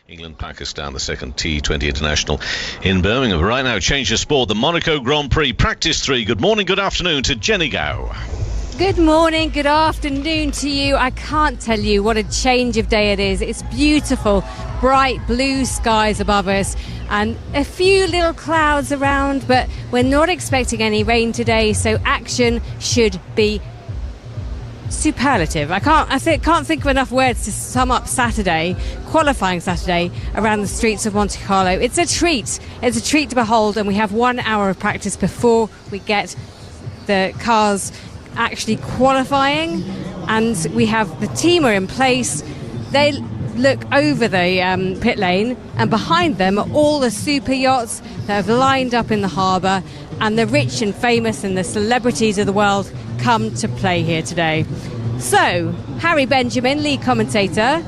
England-Pakistan, the second T20 International in Birmingham. Right now, change of sport, the Monaco Grand Prix Practice 3. Good morning, good afternoon to Jenny Gow. Good morning, good afternoon to you. I can't tell you what a change of day it is. It's beautiful, bright blue skies above us and a few little clouds around, but we're not expecting any rain today, so action should be superlative. I can't think of enough words to sum up Saturday, qualifying Saturday, around the streets of Monte Carlo. It's a treat to behold, and we have 1 hour of practice before we get the cars actually qualifying, and we have the team are in place. They look over the pit lane, and behind them are all the super yachts that have lined up in the harbour, and the rich and famous and the celebrities of the world come to play here today. So, Harry Benjamin, lead commentator,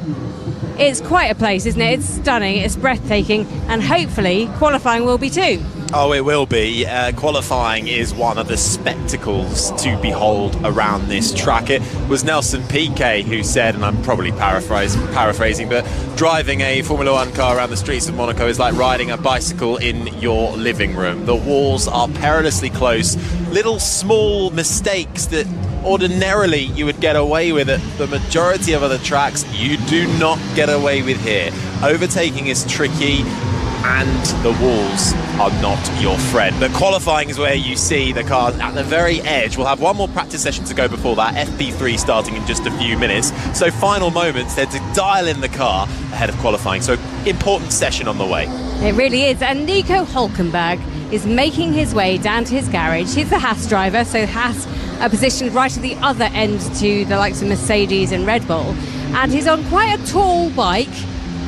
it's quite a place, isn't it? It's stunning, it's breathtaking, and hopefully qualifying will be too. Oh, it will be. Qualifying is one of the spectacles to behold around this track. It was Nelson Piquet who said, and I'm probably paraphrasing, but driving a Formula One car around the streets of Monaco is like riding a bicycle in your living room. The walls are perilously close. Little small mistakes that ordinarily you would get away with at the majority of other tracks, you do not get away with here. Overtaking is tricky, and the walls are not your friend. But qualifying is where you see the cars at the very edge. We'll have one more practice session to go before that, FP3 starting in just a few minutes. So final moments there to dial in the car ahead of qualifying. So important session on the way. It really is. And Nico Hülkenberg is making his way down to his garage. He's the Haas driver, so Haas are positioned right at the other end to the likes of Mercedes and Red Bull. And he's on quite a tall bike.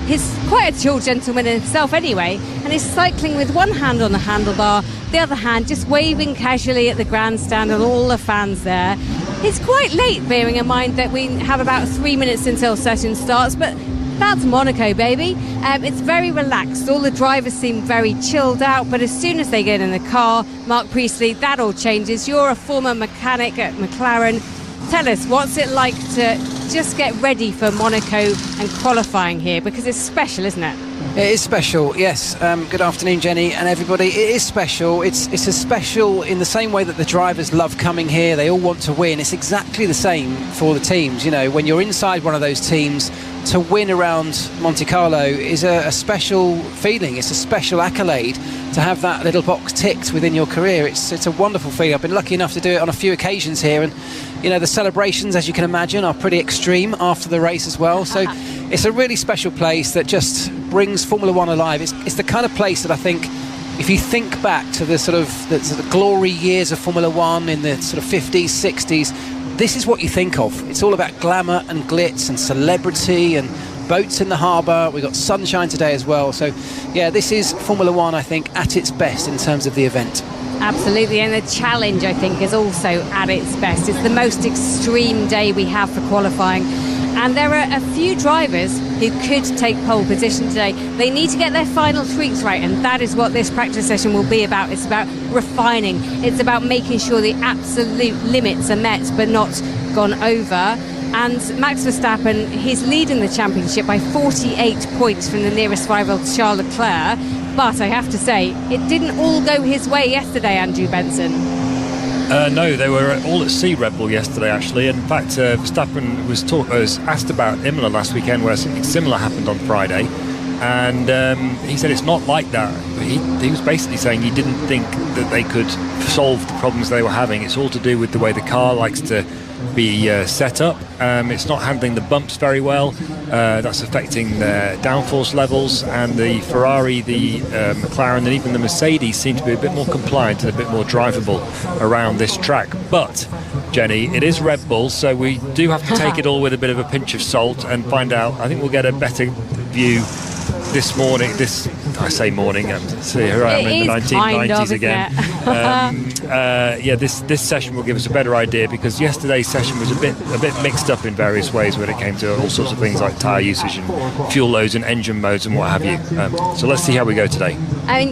He's quite a tall gentleman himself anyway, and he's cycling with one hand on the handlebar, the other hand just waving casually at the grandstand and all the fans there. It's quite late, bearing in mind that we have about 3 minutes until session starts, but that's Monaco, baby. It's very relaxed. All the drivers seem very chilled out, but as soon as they get in the car, Mark Priestley, that all changes. You're a former mechanic at McLaren. Tell us, what's it like to just get ready for Monaco and qualifying here? Because it's special, isn't it? It is special, yes. Good afternoon, Jenny and everybody. It is special. It's as special in the same way that the drivers love coming here. They all want to win. It's exactly the same for the teams. You know, when you're inside one of those teams, to win around Monte Carlo is a special feeling. It's a special accolade to have that little box ticked within your career. It's a wonderful feeling. I've been lucky enough to do it on a few occasions here, and you know, the celebrations, as you can imagine, are pretty extreme after the race as well. So it's a really special place that just brings Formula One alive. It's the kind of place that I think, if you think back to the sort of glory years of Formula One in the sort of 50s, 60s, this is what you think of. It's all about glamour and glitz and celebrity and boats in the harbour. We've got sunshine today as well. So, yeah, this is Formula One, I think, at its best in terms of the event. Absolutely, and the challenge, I think, is also at its best. It's the most extreme day we have for qualifying. And there are a few drivers who could take pole position today. They need to get their final tweaks right, and that is what this practice session will be about. It's about refining. It's about making sure the absolute limits are met but not gone over. And Max Verstappen, he's leading the championship by 48 points from the nearest rival, Charles Leclerc. But I have to say, it didn't all go his way yesterday, Andrew Benson. No, they were all at sea, Red Bull, yesterday, actually. In fact, Verstappen was asked about Imola last weekend, where something similar happened on Friday. And he said it's not like that. He was basically saying he didn't think that they could solve the problems they were having. It's all to do with the way the car likes to be set up. It's not handling the bumps very well. That's affecting the downforce levels, and the Ferrari, the McLaren, and even the Mercedes seem to be a bit more compliant and a bit more drivable around this track. But Jenny, it is Red Bull, so we do have to take it all with a bit of a pinch of salt and find out. I think we'll get a better view this I say morning, here I am in the 1990s again. This session will give us a better idea, because yesterday's session was a bit mixed up in various ways when it came to all sorts of things like tyre usage and fuel loads and engine modes and what have you. So let's see how we go today.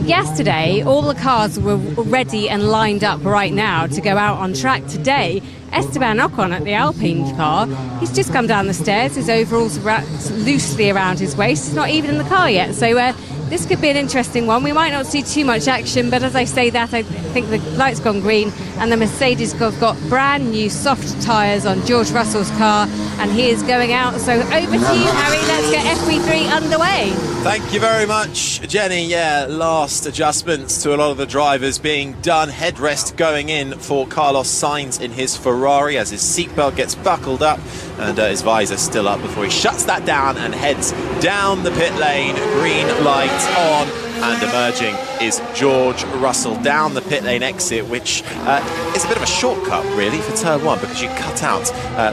Yesterday, all the cars were ready and lined up right now to go out on track. Today, Esteban Ocon at the Alpine car, he's just come down the stairs, his overalls wrapped loosely around his waist, he's not even in the car yet, so this could be an interesting one. We might not see too much action, but as I say that, I think the light's gone green and the Mercedes have got brand new soft tyres on George Russell's car, and he is going out. So over to you, Harry, let's get FP3 underway. Thank you very much, Jenny. Yeah, last adjustments to a lot of the drivers being done. Headrest going in for Carlos Sainz in his Ferrari as his seatbelt gets buckled up and his visor still up before he shuts that down and heads down the pit lane. Green light on, and emerging is George Russell down the pit lane exit, which is a bit of a shortcut really for turn one, because you cut out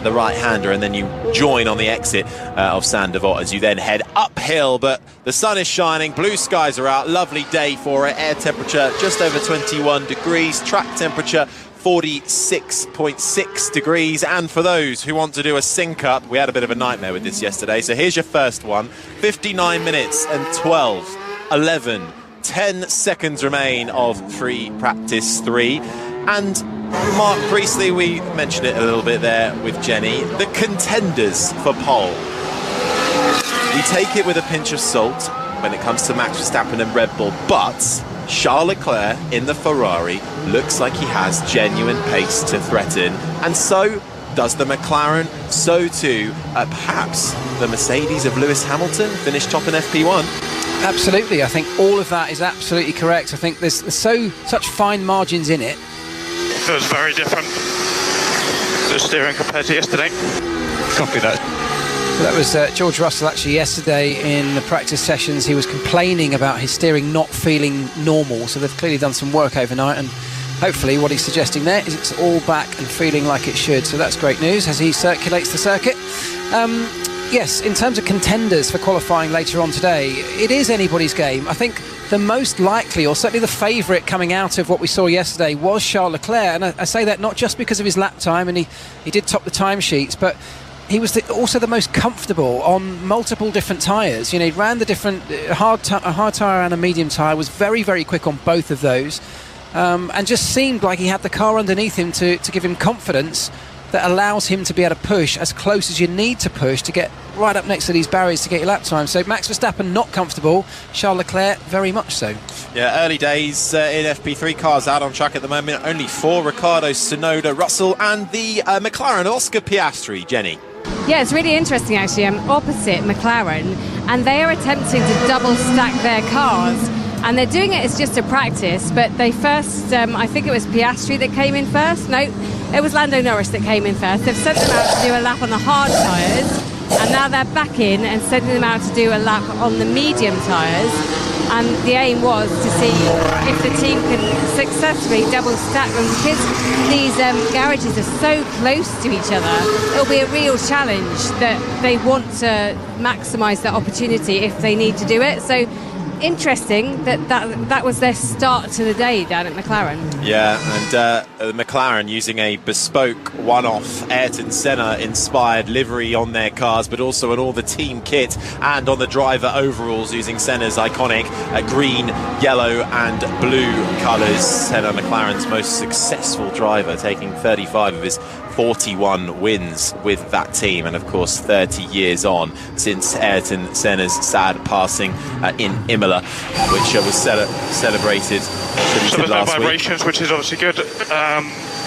the right-hander and then you join on the exit of Sandoval as you then head uphill. But the sun is shining, blue skies are out, lovely day for it, air temperature just over 21 degrees, track temperature 46.6 degrees. And for those who want to do a sync up, we had a bit of a nightmare with this yesterday, so here's your first one. 59 minutes and 10 seconds remain of free practice 3. And Mark Priestley, we mentioned it a little bit there with Jenny, the contenders for pole. We take it with a pinch of salt when it comes to Max Verstappen and Red Bull, but Charles Leclerc in the Ferrari looks like he has genuine pace to threaten, and so does the McLaren, so too perhaps the Mercedes of Lewis Hamilton finished top in FP1. Absolutely, I think all of that is absolutely correct. I think there's such fine margins in it. It feels very different, the steering compared to yesterday. Copy that. So that was George Russell actually yesterday in the practice sessions. He was complaining about his steering not feeling normal, so they've clearly done some work overnight, and hopefully what he's suggesting there is it's all back and feeling like it should. So that's great news as he circulates the circuit. Yes, in terms of contenders for qualifying later on today, it is anybody's game. I think the most likely, or certainly the favourite coming out of what we saw yesterday, was Charles Leclerc, and I say that not just because of his lap time, and he did top the timesheets, but he was also the most comfortable on multiple different tyres. You know, he ran the different hard tyre and a medium tyre, was very, very quick on both of those, and just seemed like he had the car underneath him to give him confidence that allows him to be able to push as close as you need to push to get right up next to these barriers to get your lap time. So Max Verstappen not comfortable, Charles Leclerc very much so. Yeah, early days in FP3, cars out on track at the moment. Only 4, Ricciardo, Tsunoda, Russell and the McLaren, Oscar Piastri. Jenny. Yeah, it's really interesting actually. I'm opposite McLaren, and they are attempting to double stack their cars, and they're doing it as just a practice, but they first, I think it was Piastri that came in first. No, it was Lando Norris that came in first. They've sent them out to do a lap on the hard tyres, and now they're back in and sending them out to do a lap on the medium tyres. And the aim was to see if the team can successfully double stack them, because these garages are so close to each other. It'll be a real challenge that they want to maximise that opportunity if they need to do it. So interesting that was their start to the day down at McLaren. Yeah, and McLaren using a bespoke one-off Ayrton Senna inspired livery on their cars, but also on all the team kit and on the driver overalls using Senna's iconic green, yellow and blue colours. Senna, McLaren's most successful driver, taking 35 of his 41 wins with that team, and of course 30 years on since Ayrton Senna's sad passing in Imola, which was celebrated so there's no vibrations, which is obviously good.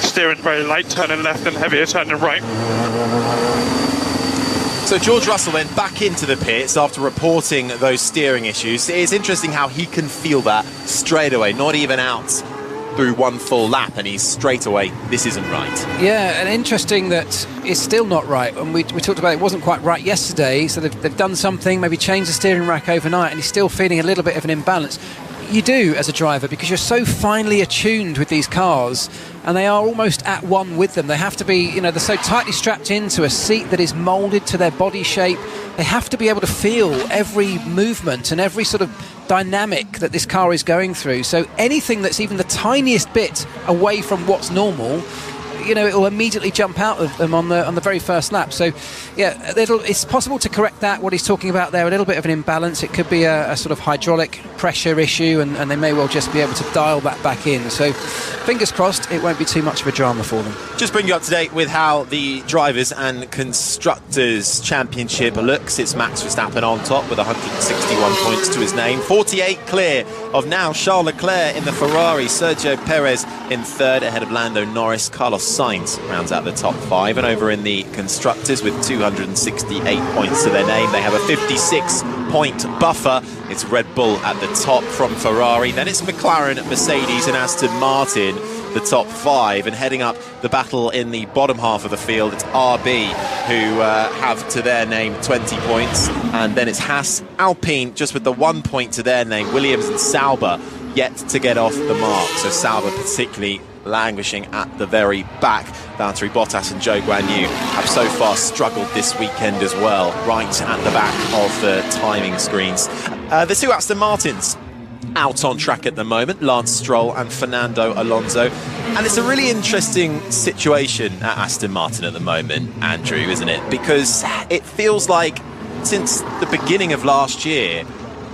Steering very light, turning left, and heavier turning right. So George Russell then back into the pits after reporting those steering issues. It's interesting how he can feel that straight away, not even out through one full lap, and he's straight away, this isn't right. Yeah, and interesting that it's still not right. And we talked about it wasn't quite right yesterday, so they've done something, maybe changed the steering rack overnight, and he's still feeling a little bit of an imbalance. You do as a driver, because you're so finely attuned with these cars, and they are almost at one with them. They have to be, they're so tightly strapped into a seat that is moulded to their body shape. They have to be able to feel every movement and every sort of dynamic that this car is going through. So anything that's even the tiniest bit away from what's normal, it will immediately jump out of them on the very first lap. So, yeah, it's possible to correct that. What he's talking about there, a little bit of an imbalance. It could be a sort of hydraulic pressure issue, and they may well just be able to dial that back in. So, fingers crossed, it won't be too much of a drama for them. Just bring you up to date with how the Drivers' and Constructors' Championship looks. It's Max Verstappen on top with 161 points to his name. 48 clear of now Charles Leclerc in the Ferrari. Sergio Perez in third ahead of Lando Norris. Carlos Sainz rounds out the top 5. And over in the Constructors with 268 points to their name, they have a 56-point buffer. It's Red Bull at the top from Ferrari. Then it's McLaren, Mercedes and Aston Martin, the top 5. And heading up the battle in the bottom half of the field, it's RB who have to their name 20 points. And then it's Haas, Alpine just with the 1 point to their name. Williams and Sauber yet to get off the mark. So Sauber particularly languishing at the very back. Valtteri Bottas and Zhou Guanyu have so far struggled this weekend as well, right at the back of the timing screens. The two Aston Martins out on track at the moment, Lance Stroll and Fernando Alonso. And it's a really interesting situation at Aston Martin at the moment, Andrew, isn't it? Because it feels like since the beginning of last year,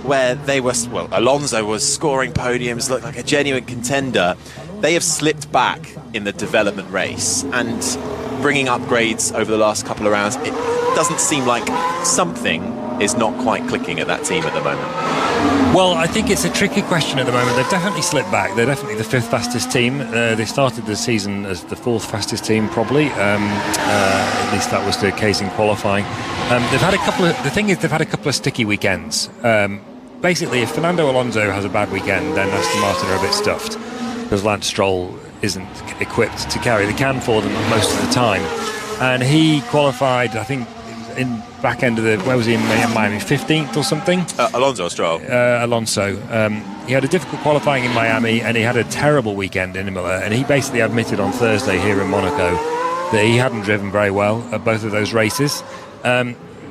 where they were, Alonso was scoring podiums, looked like a genuine contender, they have slipped back in the development race, and bringing upgrades over the last couple of rounds, it doesn't seem like something is not quite clicking at that team at the moment. Well, I think it's a tricky question at the moment. They've definitely slipped back. They're definitely the 5th fastest team. They started the season as the 4th fastest team, probably. At least that was the case in qualifying. They've had a couple of sticky weekends. Basically, if Fernando Alonso has a bad weekend, then Aston Martin are a bit stuffed, because Lance Stroll isn't equipped to carry the can for them most of the time. And he qualified, I think, in back end of where was he in Miami, 15th or something? Alonso or Stroll? Alonso. He had a difficult qualifying in Miami, and he had a terrible weekend in Imola, and he basically admitted on Thursday here in Monaco that he hadn't driven very well at both of those races.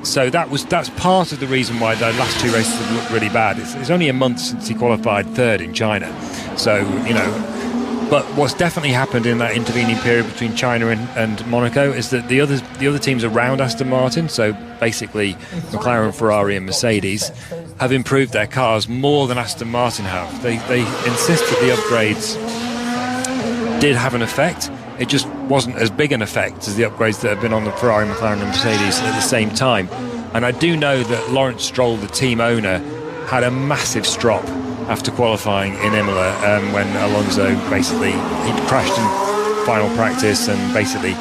So that's part of the reason why the last 2 races have looked really bad. It's only a month since he qualified 3rd in China. So, but what's definitely happened in that intervening period between China and Monaco is that the other teams around Aston Martin, so basically McLaren, Ferrari and Mercedes, have improved their cars more than Aston Martin have. They insist that the upgrades did have an effect. It just wasn't as big an effect as the upgrades that have been on the Ferrari, McLaren and Mercedes at the same time. And I do know that Lawrence Stroll, the team owner, had a massive strop after qualifying in Imola when Alonso basically he crashed in final practice and basically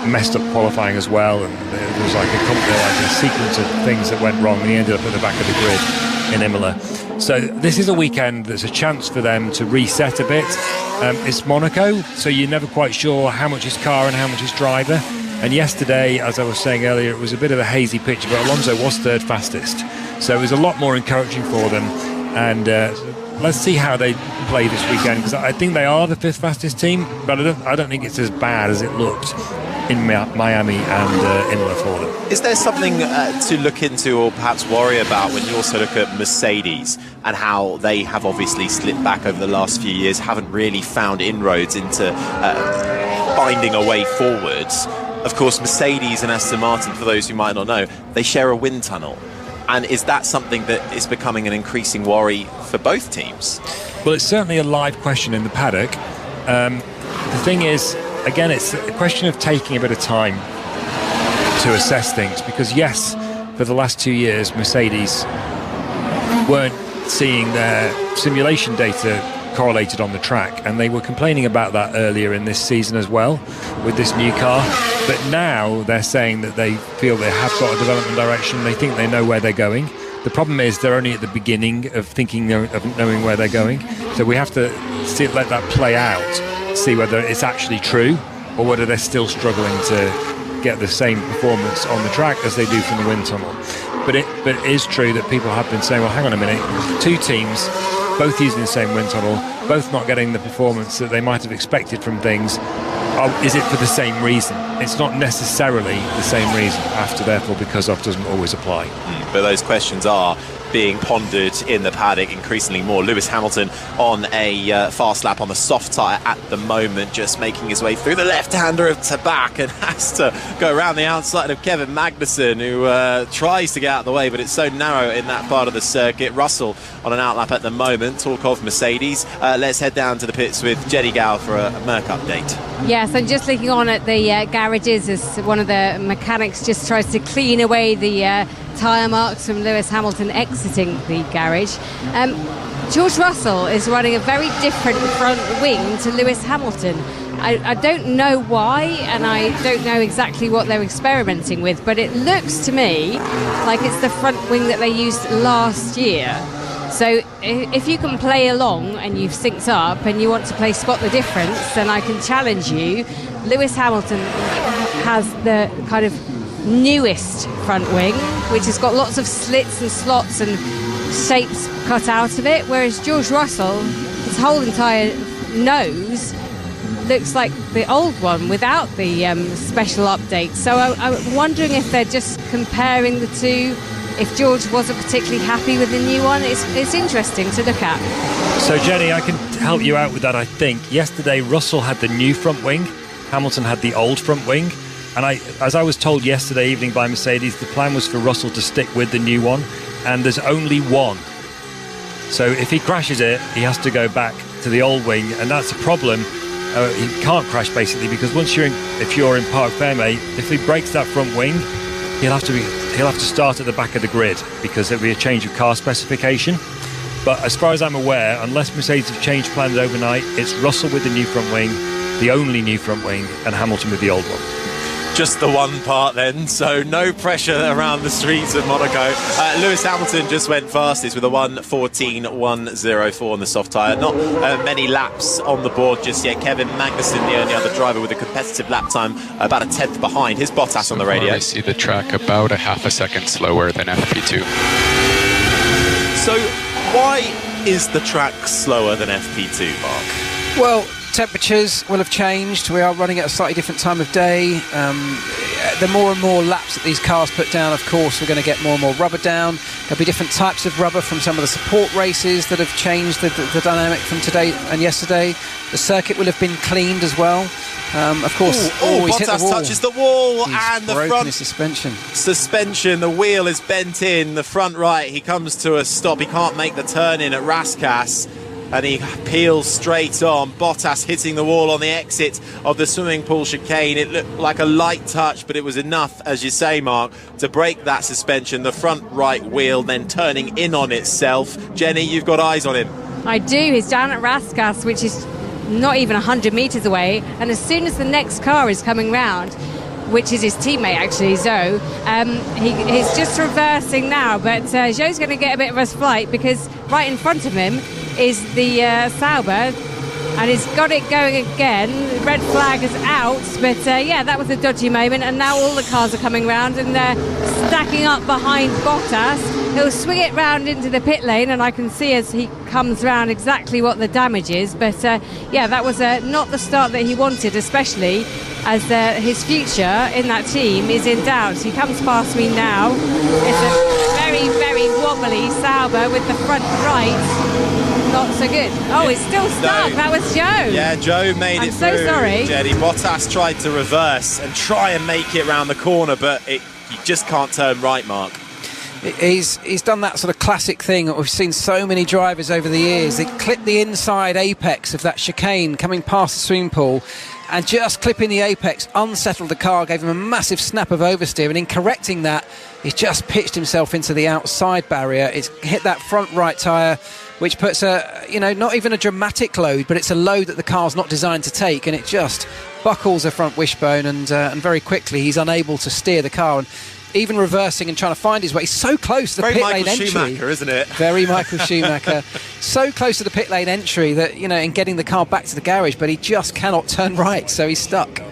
messed up qualifying as well, and there was like a sequence of things that went wrong, and he ended up at the back of the grid in Imola. So this is a weekend that's a chance for them to reset a bit. It's Monaco, so you're never quite sure how much is car and how much is driver. And yesterday, as I was saying earlier, it was a bit of a hazy picture, but Alonso was 3rd fastest. So it was a lot more encouraging for them. And let's see how they play this weekend, because I think they are the 5th fastest team, but I don't think it's as bad as it looked in Miami and Imola for them. Is there something to look into or perhaps worry about when you also look at Mercedes and how they have obviously slipped back over the last few years, haven't really found inroads into finding a way forwards? Of course, Mercedes and Aston Martin, for those who might not know, they share a wind tunnel. And is that something that is becoming an increasing worry for both teams? Well, it's certainly a live question in the paddock. The thing is, again, it's a question of taking a bit of time to assess things, because yes, for the last 2 years, Mercedes weren't seeing their simulation data correlated on the track, and they were complaining about that earlier in this season as well with this new car. But now they're saying that they feel they have got a development direction, they think they know where they're going. The problem is they're only at the beginning of thinking of knowing where they're going, so we have to let that play out, see whether it's actually true or whether they're still struggling to get the same performance on the track as they do from the wind tunnel. But it is true that people have been saying, well, hang on a minute, 2 teams both using the same wind tunnel, both not getting the performance that they might have expected from things. Is it for the same reason? It's not necessarily the same reason. Therefore, because of doesn't always apply. But those questions are being pondered in the paddock increasingly more. Lewis Hamilton on a fast lap on the soft tyre at the moment, just making his way through the left-hander to back, and has to go around the outside of Kevin Magnussen, who tries to get out of the way, but it's so narrow in that part of the circuit. Russell on an outlap at the moment. Talk of Mercedes. Let's head down to the pits with Jenny Gow for a Merc update. Yes, I'm just looking on at the garages as one of the mechanics just tries to clean away the tyre marks from Lewis Hamilton exiting the garage. George Russell is running a very different front wing to Lewis Hamilton. I don't know why, and I don't know exactly what they're experimenting with, but it looks to me like it's the front wing that they used last year. So if you can play along and you've synced up and you want to play Spot the Difference, then I can challenge you. Lewis Hamilton has the kind of newest front wing, which has got lots of slits and slots and shapes cut out of it, whereas George Russell, his whole entire nose looks like the old one without the special update. So I'm wondering if they're just comparing the two. If George wasn't particularly happy with the new one, it's interesting to look at. So Jenny, I can help you out with that, I think. Yesterday Russell had the new front wing, Hamilton had the old front wing, and as I was told yesterday evening by Mercedes, the plan was for Russell to stick with the new one, and there's only one. So if he crashes it, he has to go back to the old wing, and that's a problem. He can't crash basically, because if you're in Parc Fermé, if he breaks that front wing, he'll have to start at the back of the grid, because it'll be a change of car specification. But as far as I'm aware, unless Mercedes have changed plans overnight, it's Russell with the new front wing, the only new front wing, and Hamilton with the old one. Just the one part then, so no pressure around the streets of Monaco. Lewis Hamilton just went fastest with a 1:14.104 on the soft tyre. Not many laps on the board just yet. Kevin Magnussen, the only other driver with a competitive lap time, about a tenth behind. Here's Bottas on the radio. I see the track about a half a second slower than FP2. So why is the track slower than FP2, Mark? Well, temperatures will have changed. We are running at a slightly different time of day. The more and more laps that these cars put down, of course, we're going to get more and more rubber down. There'll be different types of rubber from some of the support races that have changed the dynamic from today and yesterday. The circuit will have been cleaned as well. Of course, he's hit the wall. Touches the wall, he's and the front his suspension. The wheel is bent in the front right. He comes to a stop. He can't make the turn in at Rascasse, and he peels straight on. Bottas hitting the wall on the exit of the swimming pool chicane. It looked like a light touch, but it was enough, as you say, Mark, to break that suspension. The front right wheel then turning in on itself. Jenny, you've got eyes on him. I do. He's down at Rascasse, which is not even 100 metres away, and as soon as the next car is coming round, which is his teammate actually, Zhou, he's just reversing now, but Zhou's going to get a bit of a flight, because right in front of him is the Sauber, and he's got it going again. The red flag is out, but yeah, that was a dodgy moment, and now all the cars are coming round and they're stacking up behind Bottas. He'll swing it round into the pit lane, and I can see as he comes round exactly what the damage is, but yeah, that was not the start that he wanted, especially as his future in that team is in doubt. He comes past me now. It's a very, very wobbly Sauber with the front right not so good. Oh, it's still stuck. No. That was Zhou. Yeah, Zhou made it through. I'm so sorry. Jenny. Bottas tried to reverse and try and make it round the corner, but you just can't turn right, Mark. He's done that sort of classic thing that we've seen so many drivers over the years. They clip the inside apex of that chicane coming past the swimming pool, and just clipping the apex unsettled the car, gave him a massive snap of oversteer, and in correcting that, he's just pitched himself into the outside barrier. It's hit that front right tyre, which puts not even a dramatic load, but it's a load that the car's not designed to take, and it just buckles the front wishbone, and very quickly he's unable to steer the car. And even reversing and trying to find his way, he's so close to the pit lane entry. Very Michael Schumacher, isn't it? Very Michael Schumacher. So close to the pit lane entry that, in getting the car back to the garage, but he just cannot turn right, so he's stuck.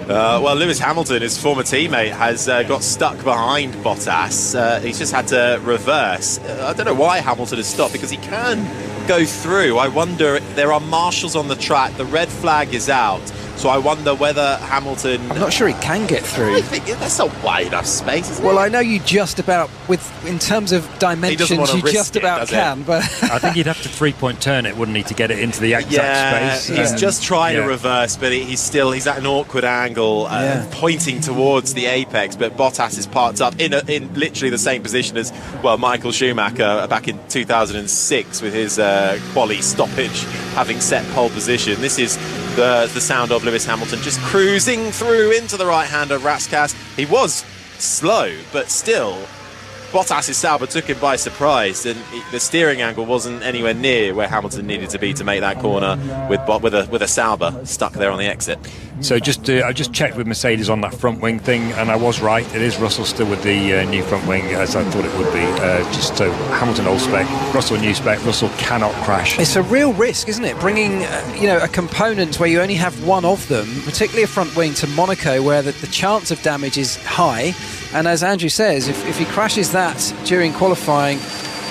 Well, Lewis Hamilton, his former teammate, has got stuck behind Bottas. He's just had to reverse. I don't know why Hamilton has stopped, because he can go through. I wonder, there are marshals on the track. The red flag is out. So I wonder whether Hamilton... I'm not sure he can get through. I think that's not wide enough space, isn't it? Well, I know you just about, in terms of dimensions, you just about can, but... I think he'd have to three-point turn it, wouldn't he, to get it into the exact space? He's just trying to reverse, but he's at an awkward angle, pointing towards the apex, but Bottas is parked up in literally the same position as, well, Michael Schumacher back in 2006 with his quali stoppage, having set pole position. This is the sound of Lewis Hamilton just cruising through into the right hand of Raskas. He was slow, but still, Bottas's Sauber took him by surprise, and the steering angle wasn't anywhere near where Hamilton needed to be to make that corner with a Sauber stuck there on the exit. So I just checked with Mercedes on that front wing thing, and I was right. It is Russell still with the new front wing, as I thought it would be. Just so Hamilton old spec, Russell new spec. Russell cannot crash. It's a real risk, isn't it? Bringing a component where you only have one of them, particularly a front wing, to Monaco, where the chance of damage is high. And as Andrew says, if he crashes that during qualifying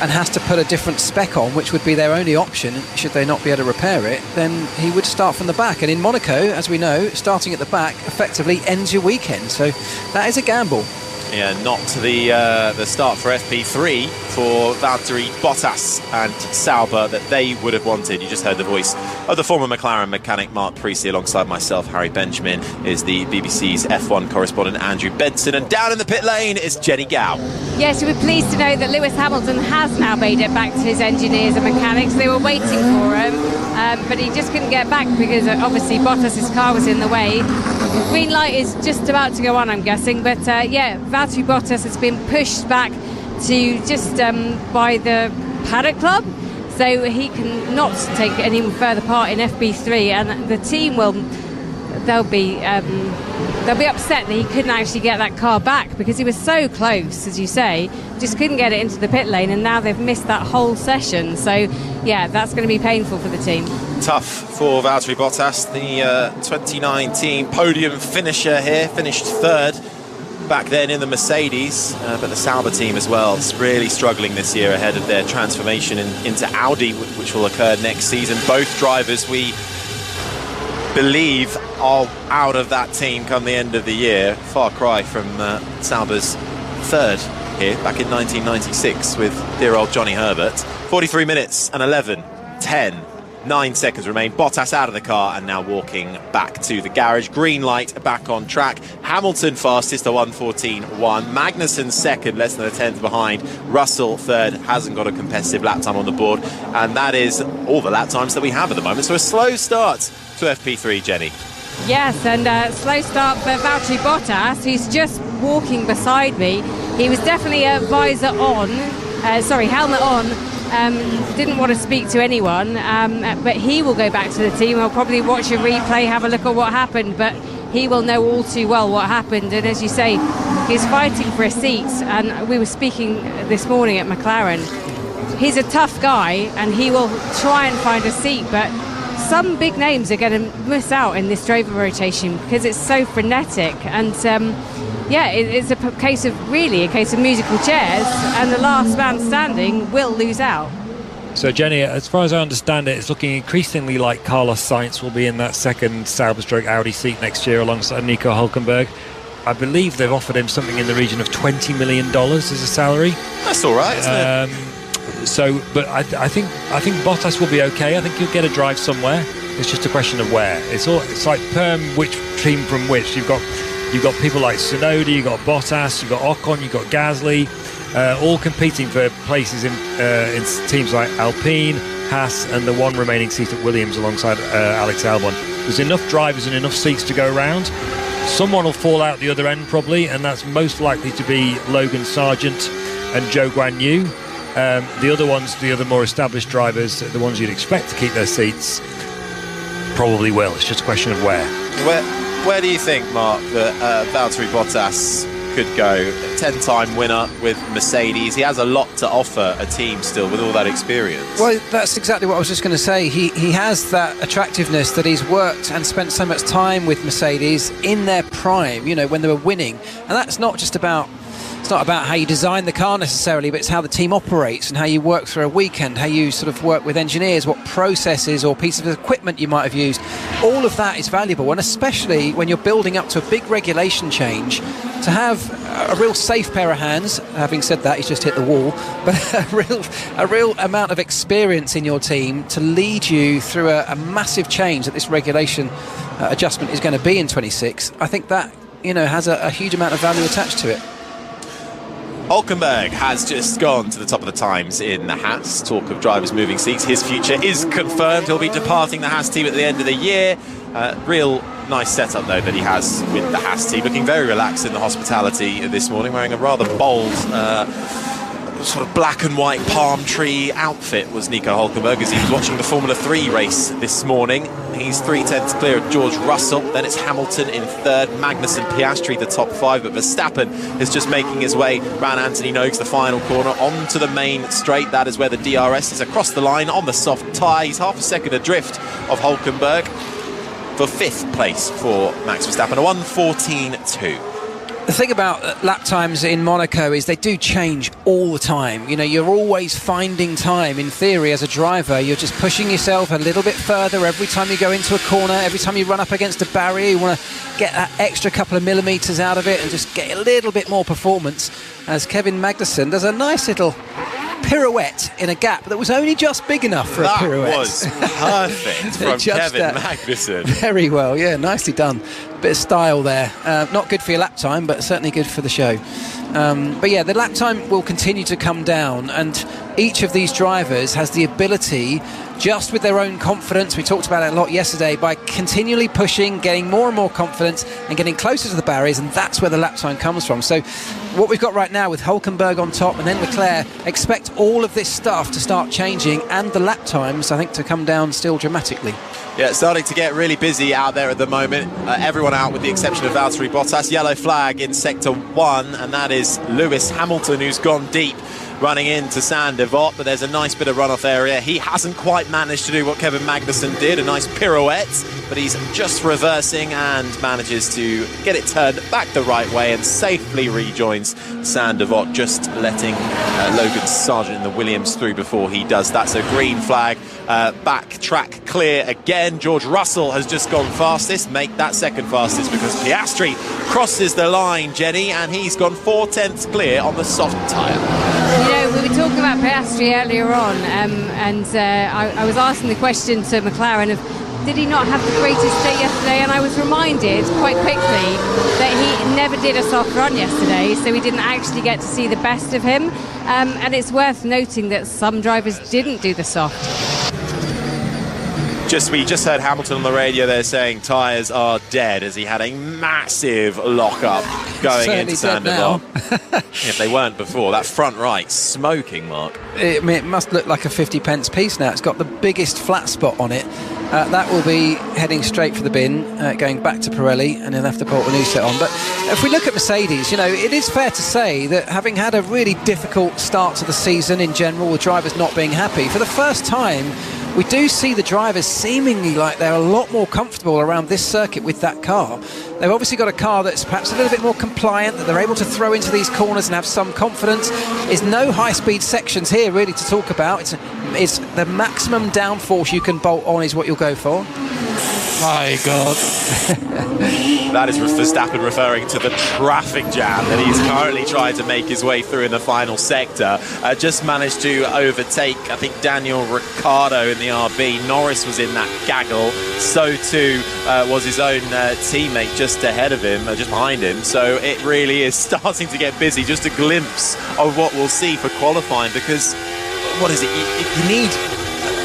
and has to put a different spec on, which would be their only option should they not be able to repair it, then he would start from the back. And in Monaco, as we know, starting at the back effectively ends your weekend. So that is a gamble. Yeah, not the start for FP3 for Valtteri Bottas and Sauber that they would have wanted. You just heard the voice of the former McLaren mechanic Mark Precy. Alongside myself, Harry Benjamin, is the BBC's F1 correspondent Andrew Benson, and down in the pit lane is Jenny Gow. Yes, we're pleased to know that Lewis Hamilton has now made it back to his engineers and mechanics. They were waiting for him, but he just couldn't get back because obviously Bottas's car was in the way. Green light is just about to go on, I'm guessing, but Valtteri Bottas has been pushed back to just by the paddock club, so he can not take any further part in FP3, and the team they'll be upset that he couldn't actually get that car back, because he was so close, as you say, just couldn't get it into the pit lane, and now they've missed that whole session. So yeah, that's going to be painful for the team. Tough for Valtteri Bottas, the 2019 podium finisher here, finished third back then in the Mercedes, but the Sauber team as well is really struggling this year ahead of their transformation into Audi, which will occur next season. Both drivers, we believe, are out of that team come the end of the year. Far cry from Sauber's third here back in 1996 with dear old Johnny Herbert. 43 minutes and 9 seconds remain. Bottas out of the car and now walking back to the garage. Green light, back on track. Hamilton fastest, a 1:14.1. Magnussen second, less than a tenth behind. Russell third, hasn't got a competitive lap time on the board, and that is all the lap times that we have at the moment. So a slow start to FP3, Jenny. Yes, and slow start for Valtteri Bottas, who's just walking beside me. He was definitely a helmet on. Didn't want to speak to anyone, but he will go back to the team. He'll probably watch a replay, have a look at what happened, but he will know all too well what happened. And as you say, he's fighting for a seat, and we were speaking this morning at McLaren. He's a tough guy, and he will try and find a seat, but some big names are going to miss out in this driver rotation because it's so frenetic. And it's a case of musical chairs, and the last man standing will lose out. So Jenny, as far as I understand it, it's looking increasingly like Carlos Sainz will be in that second Sauber/Audi seat next year alongside Nico Hülkenberg. I believe they've offered him something in the region of $20 million as a salary. That's all right, isn't it? But I think Bottas will be okay. I think he'll get a drive somewhere. It's just a question of where. It's like which team from which. You've got people like Tsunoda, you've got Bottas, you've got Ocon, you've got Gasly, all competing for places in teams like Alpine, Haas, and the one remaining seat at Williams alongside Alex Albon. There's enough drivers and enough seats to go around. Someone will fall out the other end probably, and that's most likely to be Logan Sargent and Zhou Guanyu. The other ones, the other more established drivers, the ones you'd expect to keep their seats, probably will. It's just a question of where. Where do you think, Mark, that Valtteri Bottas could go. 10-time winner with Mercedes. He has a lot to offer a team still with all that experience. Well, that's exactly what I was just going to say. He has that attractiveness that he's worked and spent so much time with Mercedes in their prime, you know, when they were winning. And that's not just about... It's not about how you design the car necessarily, but it's how the team operates and how you work through a weekend, how you sort of work with engineers, what processes or pieces of equipment you might have used. All of that is valuable, and especially when you're building up to a big regulation change, to have a real safe pair of hands. Having said that, he's just hit the wall, but a real amount of experience in your team to lead you through a massive change that this regulation adjustment is going to be in 26. I think that, you know, has a huge amount of value attached to it. Hulkenberg has just gone to the top of the times in the Haas. Talk of drivers moving seats. His future is confirmed. He'll be departing the Haas team at the end of the year. Real nice setup, though, that he has with the Haas team. Looking very relaxed in the hospitality this morning, wearing a rather bold sort of black and white palm tree outfit was Nico Hulkenberg as he was watching the Formula 3 race this morning. He's 3/10 clear of George Russell, then it's Hamilton in third, Magnussen, Piastri the top five, but Verstappen is just making his way around Anthony Noakes, the final corner, onto the main straight. That is where the DRS is across the line on the soft tyre. He's half a second adrift of Hulkenberg for fifth place for Max Verstappen, a 1:14.2. The thing about lap times in Monaco is they do change all the time. You know, you're always finding time. In theory, as a driver, you're just pushing yourself a little bit further every time you go into a corner, every time you run up against a barrier. You want to get that extra couple of millimetres out of it and just get a little bit more performance. As Kevin Magnussen does a nice little pirouette in a gap that was only just big enough for a pirouette. That was perfect from Kevin Magnussen. Very well, yeah, nicely done. Bit of style there. Not good for your lap time, but certainly good for the show. But yeah, the lap time will continue to come down, and each of these drivers has the ability, just with their own confidence, we talked about it a lot yesterday, by continually pushing, getting more and more confidence and getting closer to the barriers, and that's where the lap time comes from. So what we've got right now with Hulkenberg on top and then Leclerc, expect all of this stuff to start changing and the lap times, I think, to come down still dramatically. Yeah, it's starting to get really busy out there at the moment. Everyone out with the exception of Valtteri Bottas. Yellow flag in sector 1, and that is Lewis Hamilton, who's gone deep running into Saint-Devote, but there's a nice bit of runoff area. He hasn't quite managed to do what Kevin Magnussen did, a nice pirouette, but he's just reversing and manages to get it turned back the right way and safely rejoins Saint-Devote, just letting Logan Sargent in the Williams through before he does that. So green flag, back track clear again. George Russell has just gone fastest, make that second fastest because Piastri crosses the line, Jenny, and he's gone 4/10 clear on the soft tyre. You know, we were talking about Piastri earlier on, and I was asking the question to McLaren of, did he not have the greatest day yesterday? And I was reminded quite quickly that he never did a soft run yesterday, so we didn't actually get to see the best of him. And it's worth noting that some drivers didn't do the soft. We just heard Hamilton on the radio there saying tyres are dead as he had a massive lock-up going into Saint-Devote. If they weren't before, that front right smoking, Mark. It must look like a 50p piece now. It's got the biggest flat spot on it. That will be heading straight for the bin, going back to Pirelli, and he'll have to put a new set on. But if we look at Mercedes, you know, it is fair to say that having had a really difficult start to the season in general, with drivers not being happy, for the first time we do see the drivers seemingly like they're a lot more comfortable around this circuit with that car. They've obviously got a car that's perhaps a little bit more compliant, that they're able to throw into these corners and have some confidence. There's no high-speed sections here really to talk about. It's the maximum downforce you can bolt on is what you'll go for. My God. That is Verstappen referring to the traffic jam that he's currently trying to make his way through in the final sector. Just managed to overtake, I think, Daniel Ricciardo in the RB. Norris was in that gaggle. So too was his own teammate just ahead of him, just behind him. So it really is starting to get busy. Just a glimpse of what we'll see for qualifying, because what is it? You need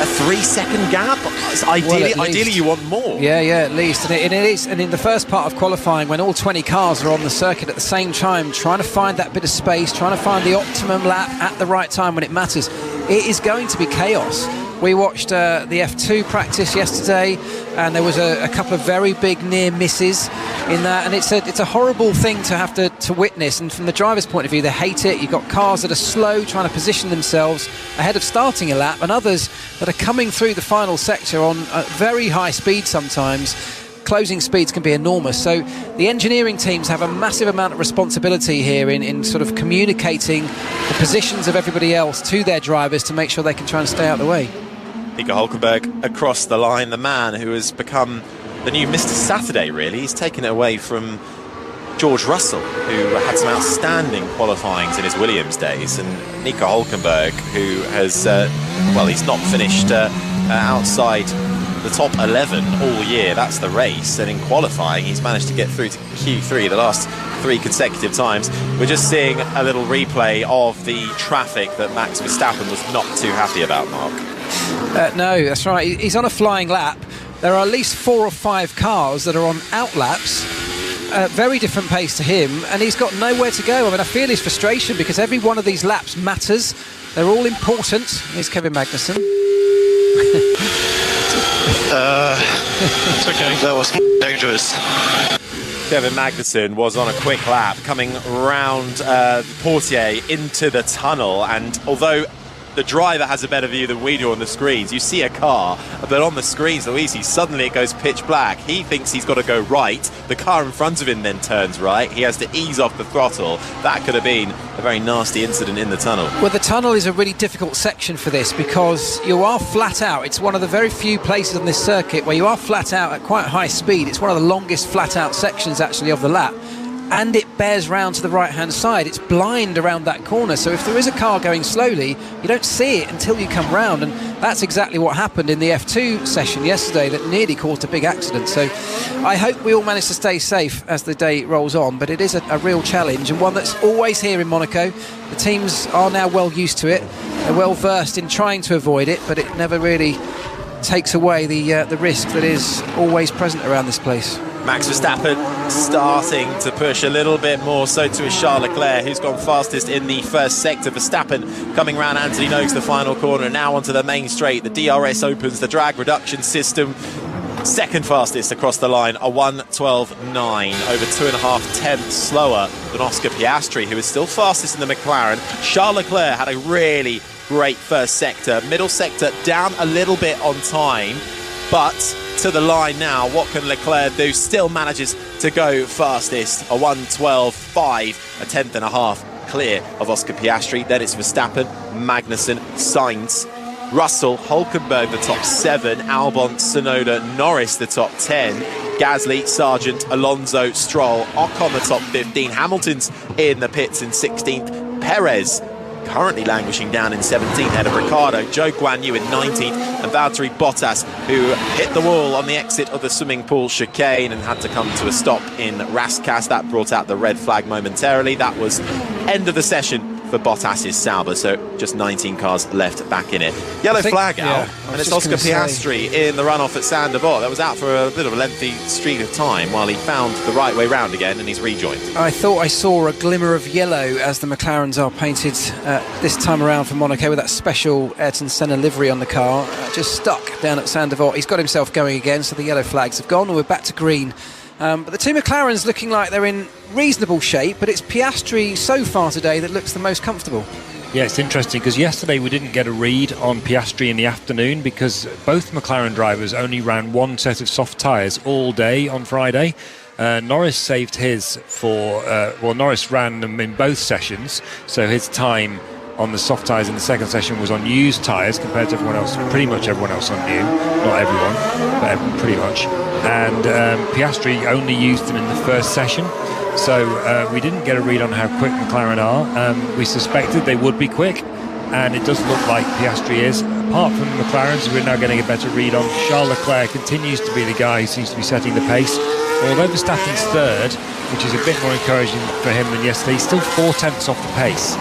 a 3-second gap. Ideally you want more. Yeah, at least. And it is. And in the first part of qualifying, when all 20 cars are on the circuit at the same time, trying to find that bit of space, trying to find the optimum lap at the right time when it matters, it is going to be chaos. We watched the F2 practice yesterday, and there was a couple of very big near misses in that, and it's a horrible thing to have to witness. And from the driver's point of view, they hate it. You've got cars that are slow, trying to position themselves ahead of starting a lap, and others that are coming through the final sector on very high speed sometimes. Closing speeds can be enormous, so the engineering teams have a massive amount of responsibility here in sort of communicating the positions of everybody else to their drivers to make sure they can try and stay out of the way. Nico Hülkenberg across the line, the man who has become the new Mr. Saturday, really. He's taken it away from George Russell, who had some outstanding qualifyings in his Williams days, and Nico Hülkenberg, who has, he's not finished outside the top 11 all year. That's the race, and in qualifying he's managed to get through to Q3 the last 3 consecutive times. We're just seeing a little replay of the traffic that Max Verstappen was not too happy about, Mark. No, that's right. He's on a flying lap. There are at least 4 or 5 cars that are on outlaps, very different pace to him, and he's got nowhere to go. I mean, I feel his frustration because every one of these laps matters. They're all important. Here's Kevin Magnussen. It's okay. That was dangerous. Kevin Magnussen was on a quick lap coming round Portier into the tunnel, and although the driver has a better view than we do on the screens, you see a car, but on the screens, Luigi, suddenly it goes pitch black. He thinks he's got to go right. The car in front of him then turns right. He has to ease off the throttle. That could have been a very nasty incident in the tunnel. Well, the tunnel is a really difficult section for this because you are flat out. It's one of the very few places on this circuit where you are flat out at quite high speed. It's one of the longest flat out sections actually of the lap, and it bears round to the right hand side. It's blind around that corner, so if there is a car going slowly, you don't see it until you come round, and that's exactly what happened in the F2 session yesterday that nearly caused a big accident. So I hope we all manage to stay safe as the day rolls on, but it is a real challenge, and one that's always here in Monaco. The teams are now well used to it. They're well versed in trying to avoid it, but it never really takes away the risk that is always present around this place. Max Verstappen starting to push a little bit more, so too is Charles Leclerc, who's gone fastest in the first sector. Verstappen coming round Anthony Noakes, the final corner, and now onto the main straight. The DRS opens the drag reduction system. Second fastest across the line, a 1:12.9, over 2.5 tenths slower than Oscar Piastri, who is still fastest in the McLaren. Charles Leclerc had a really great first sector. Middle sector down a little bit on time, but to the line now, what can Leclerc do? Still manages to go fastest, a 1:12.5, a tenth and a half clear of Oscar Piastri. Then it's Verstappen, Magnussen, Sainz, Russell, Hülkenberg the top 7, Albon, Tsunoda, Norris the top 10, Gasly, Sargent, Alonso, Stroll, Ocon the top 15, Hamilton's in the pits in 16th, Perez currently languishing down in 17th ahead of Ricciardo, Zhou Guanyu in 19th, and Valtteri Bottas, who hit the wall on the exit of the swimming pool chicane and had to come to a stop in Raskas. That brought out the red flag momentarily. That was end of the session for Bottas's Sauber, so just 19 cars left back in it. Yellow flag out, and it's Oscar Piastri in the runoff at Sainte Devote. That was out for a bit of a lengthy streak of time while he found the right way round again, and he's rejoined. I thought I saw a glimmer of yellow as the McLarens are painted this time around for Monaco with that special Ayrton Senna livery on the car, just stuck down at Sainte Devote. He's got himself going again, so the yellow flags have gone, and we're back to green. But the two McLarens looking like they're in reasonable shape, but it's Piastri so far today that looks the most comfortable. Yeah, it's interesting because yesterday we didn't get a read on Piastri in the afternoon because both McLaren drivers only ran one set of soft tyres all day on Friday. Norris saved his for, Norris ran them in both sessions, so his time on the soft tyres in the second session was on used tyres compared to everyone else, pretty much everyone else on new. Not everyone, but pretty much. And Piastri only used them in the first session, so we didn't get a read on how quick McLaren are. We suspected they would be quick, and it does look like Piastri is. Apart from the McLarens, we're now getting a better read on. Charles Leclerc continues to be the guy who seems to be setting the pace. Although Verstappen's third, which is a bit more encouraging for him than yesterday, he's still 4 tenths off the pace.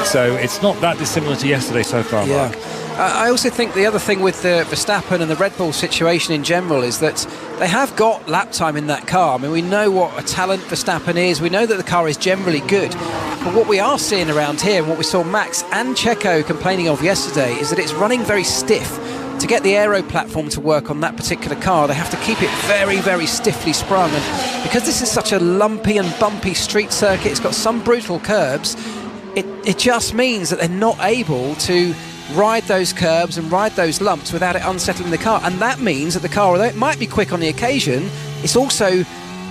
So it's not that dissimilar to yesterday so far, Mark. I also think the other thing with the Verstappen and the Red Bull situation in general is that they have got lap time in that car. I mean, we know what a talent Verstappen is. We know that the car is generally good. But what we are seeing around here, and what we saw Max and Checo complaining of yesterday, is that it's running very stiff. To get the aero platform to work on that particular car, they have to keep it very, very stiffly sprung. And because this is such a lumpy and bumpy street circuit, it's got some brutal curbs, it just means that they're not able to ride those curbs and ride those lumps without it unsettling the car. And that means that the car, although it might be quick on the occasion, it's also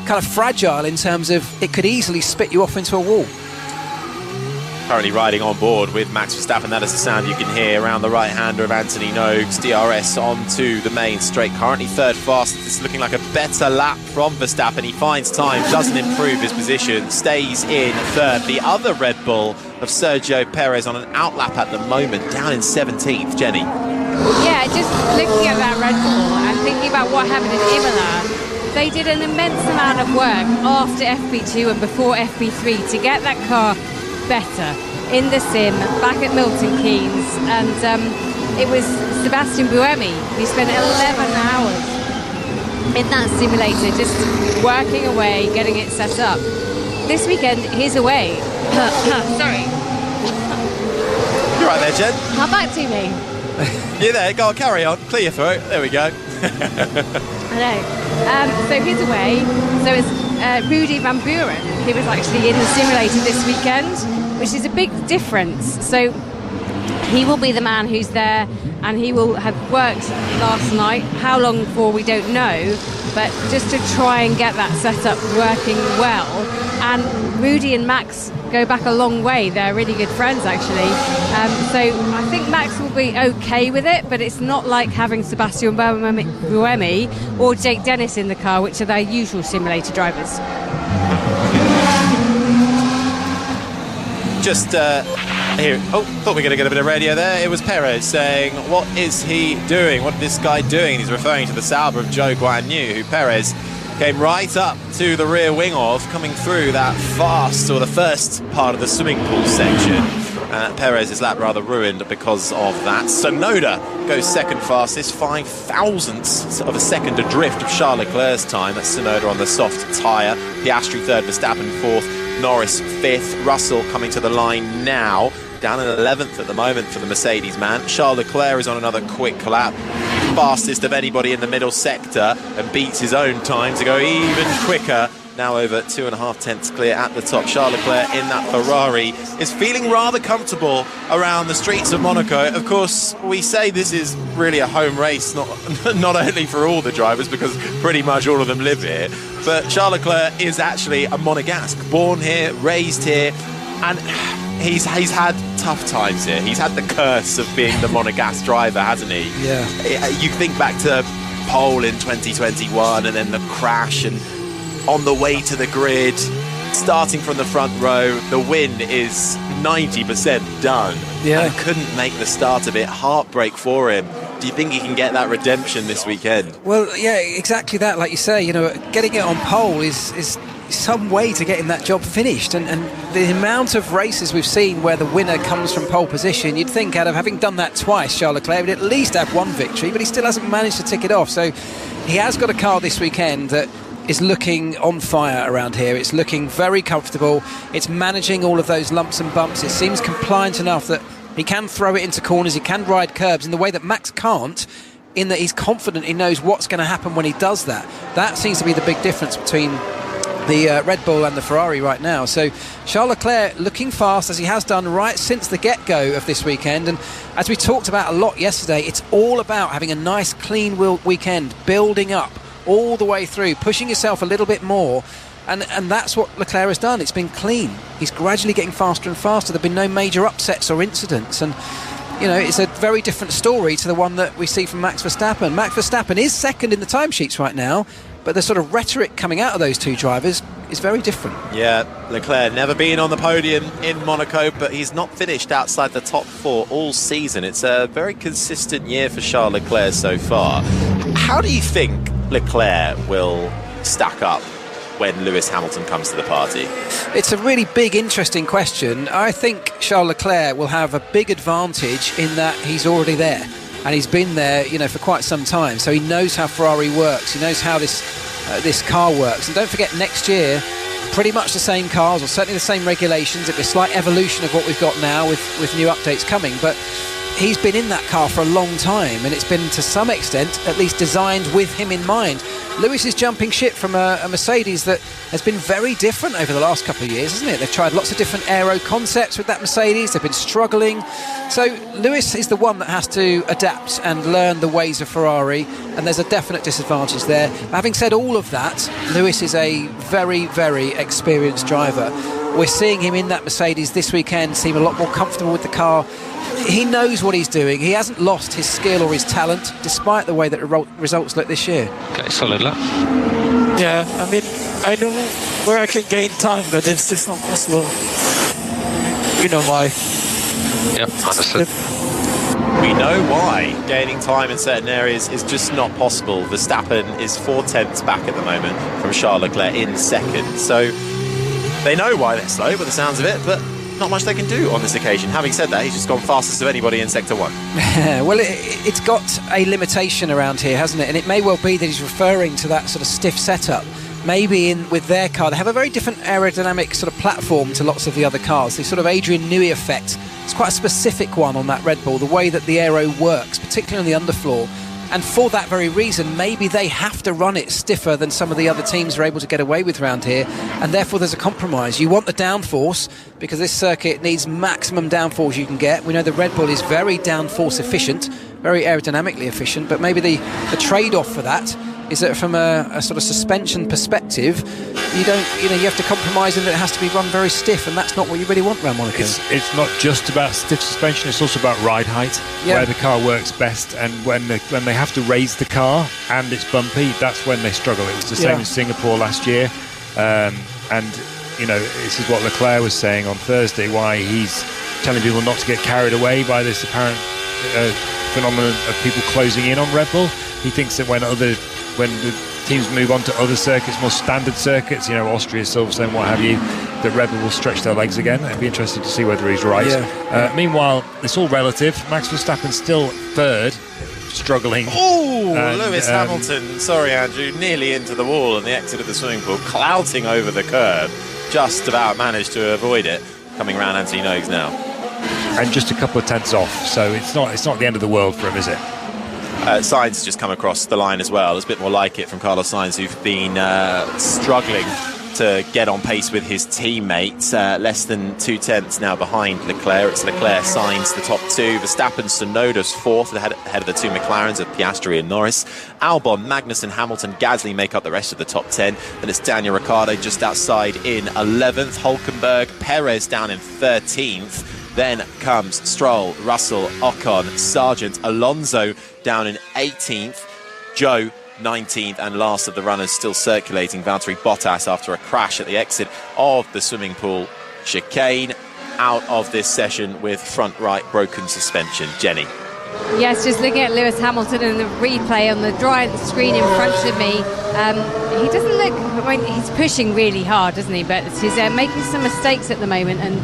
kind of fragile in terms of it could easily spit you off into a wall. Currently riding on board with Max Verstappen. That is the sound you can hear around the right-hander of Anthony Nogues. DRS onto the main straight. Currently third fastest. It's looking like a better lap from Verstappen. He finds time, doesn't improve his position, stays in third. The other Red Bull of Sergio Perez on an outlap at the moment, down in 17th. Jenny. Yeah, just looking at that Red Bull and thinking about what happened in Imola, they did an immense amount of work after FP2 and before FP3 to get that car better in the sim back at Milton Keynes, and it was Sebastian Buemi who spent 11 hours in that simulator just working away, getting it set up. This weekend he's away. Sorry. You're right there, Jen. Come back to me. You're there, go on, carry on, clear your throat, there we go. I know. So he's away, so it's Rudy Van Buren who was actually in the simulator this weekend, which is a big difference. So he will be the man who's there, and he will have worked last night. How long for, we don't know, but just to try and get that setup working well. And Rudy and Max go back a long way. They're really good friends, actually. So I think Max will be okay with it, but it's not like having Sebastian Buemi or Jake Dennis in the car, which are their usual simulator drivers. Just here. Oh, thought we were going to get a bit of radio there. It was Perez saying, what is he doing? What is this guy doing? And he's referring to the Sauber of Zhou Guanyu, who Perez came right up to the rear wing of, coming through that fast, or the first part of the swimming pool section. Perez's lap rather ruined because of that. Sonoda goes second fastest, 5 thousandths of a second adrift of Charles Leclerc's time. That's Sonoda on the soft tyre. Piastri third, Verstappen fourth, Norris fifth. Russell coming to the line now, down in 11th at the moment for the Mercedes man. Charles Leclerc is on another quick lap, fastest of anybody in the middle sector, and beats his own time to go even quicker. Now over 2.5 tenths clear at the top. Charles Leclerc in that Ferrari is feeling rather comfortable around the streets of Monaco. Of course, we say this is really a home race, not only for all the drivers, because pretty much all of them live here, but Charles Leclerc is actually a Monegasque, born here, raised here, and he's had tough times here. He's had the curse of being the Monegasque driver, hasn't he? Yeah. You think back to pole in 2021 and then the crash, and on the way to the grid, starting from the front row, the win is 90% done. Yeah. And couldn't make the start of it. Heartbreak for him. Do you think he can get that redemption this weekend? Well, yeah, exactly that. Like you say, getting it on pole is some way to getting that job finished, and the amount of races we've seen where the winner comes from pole position, you'd think out of having done that twice, Charles Leclerc would at least have one victory, but he still hasn't managed to tick it off. So he has got a car this weekend that is looking on fire around here. It's looking very comfortable. It's managing all of those lumps and bumps. It seems compliant enough that he can throw it into corners, he can ride curbs in the way that Max can't, in that he's confident he knows what's going to happen when he does that. That seems to be the big difference between the Red Bull and the Ferrari right now. So Charles Leclerc looking fast, as he has done right since the get-go of this weekend, and as we talked about a lot yesterday, it's all about having a nice clean weekend, building up all the way through, pushing yourself a little bit more, and that's what Leclerc has done. It's been clean. He's gradually getting faster and faster. There have been no major upsets or incidents, and it's a very different story to the one that we see from Max Verstappen. Max Verstappen is second in the timesheets right now, but the sort of rhetoric coming out of those two drivers is very different. Yeah, Leclerc never been on the podium in Monaco, but he's not finished outside the top 4 all season. It's a very consistent year for Charles Leclerc so far. How do you think Leclerc will stack up when Lewis Hamilton comes to the party? It's a really big, interesting question. I think Charles Leclerc will have a big advantage in that he's already there, and he's been there, for quite some time. So he knows how Ferrari works. He knows how this car works. And don't forget, next year pretty much the same cars, or certainly the same regulations. It'll be a slight evolution of what we've got now with new updates coming, but he's been in that car for a long time, and it's been to some extent at least designed with him in mind. Lewis is jumping ship from a Mercedes that has been very different over the last couple of years, hasn't it? They've tried lots of different aero concepts with that Mercedes. They've been struggling. So Lewis is the one that has to adapt and learn the ways of Ferrari, and there's a definite disadvantage there. Having said all of that, Lewis is a very, very experienced driver. We're seeing him in that Mercedes this weekend, seem a lot more comfortable with the car. He knows what he's doing. He hasn't lost his skill or his talent, despite the way that the results look this year. Okay, solid lap. Yeah, I mean, I know where I can gain time, but it's just not possible. You know why. Yep, understood. We know why gaining time in certain areas is just not possible. Verstappen is 4/10 back at the moment from Charles Leclerc in second. So they know why they're slow by the sounds of it, but not much they can do on this occasion. Having said that, he's just gone fastest of anybody in Sector 1. Well, it's got a limitation around here, hasn't it? And it may well be that he's referring to that sort of stiff setup. Maybe with their car, they have a very different aerodynamic sort of platform to lots of the other cars. The sort of Adrian Newey effect. It's quite a specific one on that Red Bull, the way that the aero works, particularly on the underfloor. And for that very reason, maybe they have to run it stiffer than some of the other teams are able to get away with around here, and therefore there's a compromise. You want the downforce, because this circuit needs maximum downforce you can get. We know the Red Bull is very downforce efficient, very aerodynamically efficient, but maybe the trade-off for that is that from a sort of suspension perspective, you have to compromise, and it has to be run very stiff, and that's not what you really want around Monaco. It's not just about stiff suspension, it's also about ride height, where the car works best, and when they have to raise the car and it's bumpy, that's when they struggle. It was the same in Singapore last year, and this is what Leclerc was saying on Thursday, why he's telling people not to get carried away by this apparent phenomenon of people closing in on Red Bull. He thinks that when the teams move on to other circuits, more standard circuits, Austria, Silverstone, what have you, that Red Bull will stretch their legs again. It'd be interesting to see whether he's right. Meanwhile, it's all relative. Max Verstappen still third, struggling. Oh, Lewis Hamilton, sorry Andrew, nearly into the wall on the exit of the swimming pool, clouting over the curb, just about managed to avoid it, coming around Anthony Nogues now. And just a couple of tenths off, so it's not the end of the world for him, is it? Sainz has just come across the line as well. There's a bit more like it from Carlos Sainz, who's been struggling to get on pace with his teammates. Less than 2/10 now behind Leclerc. It's Leclerc, Sainz, the top two. Verstappen, Tsunoda's fourth, ahead of the two McLarens of Piastri and Norris. Albon, Magnussen, Hamilton, Gasly make up the rest of the top 10. Then it's Daniel Ricciardo just outside in 11th. Hulkenberg, Perez down in 13th. Then comes Stroll, Russell, Ocon, Sargent, Alonso down in 18th. Joe, 19th, and last of the runners still circulating, Valtteri Bottas, after a crash at the exit of the swimming pool chicane, out of this session with front right broken suspension. Jenny. Yes, just looking at Lewis Hamilton and the replay on the screen in front of me, he doesn't look, he's pushing really hard, doesn't he? But he's making some mistakes at the moment, and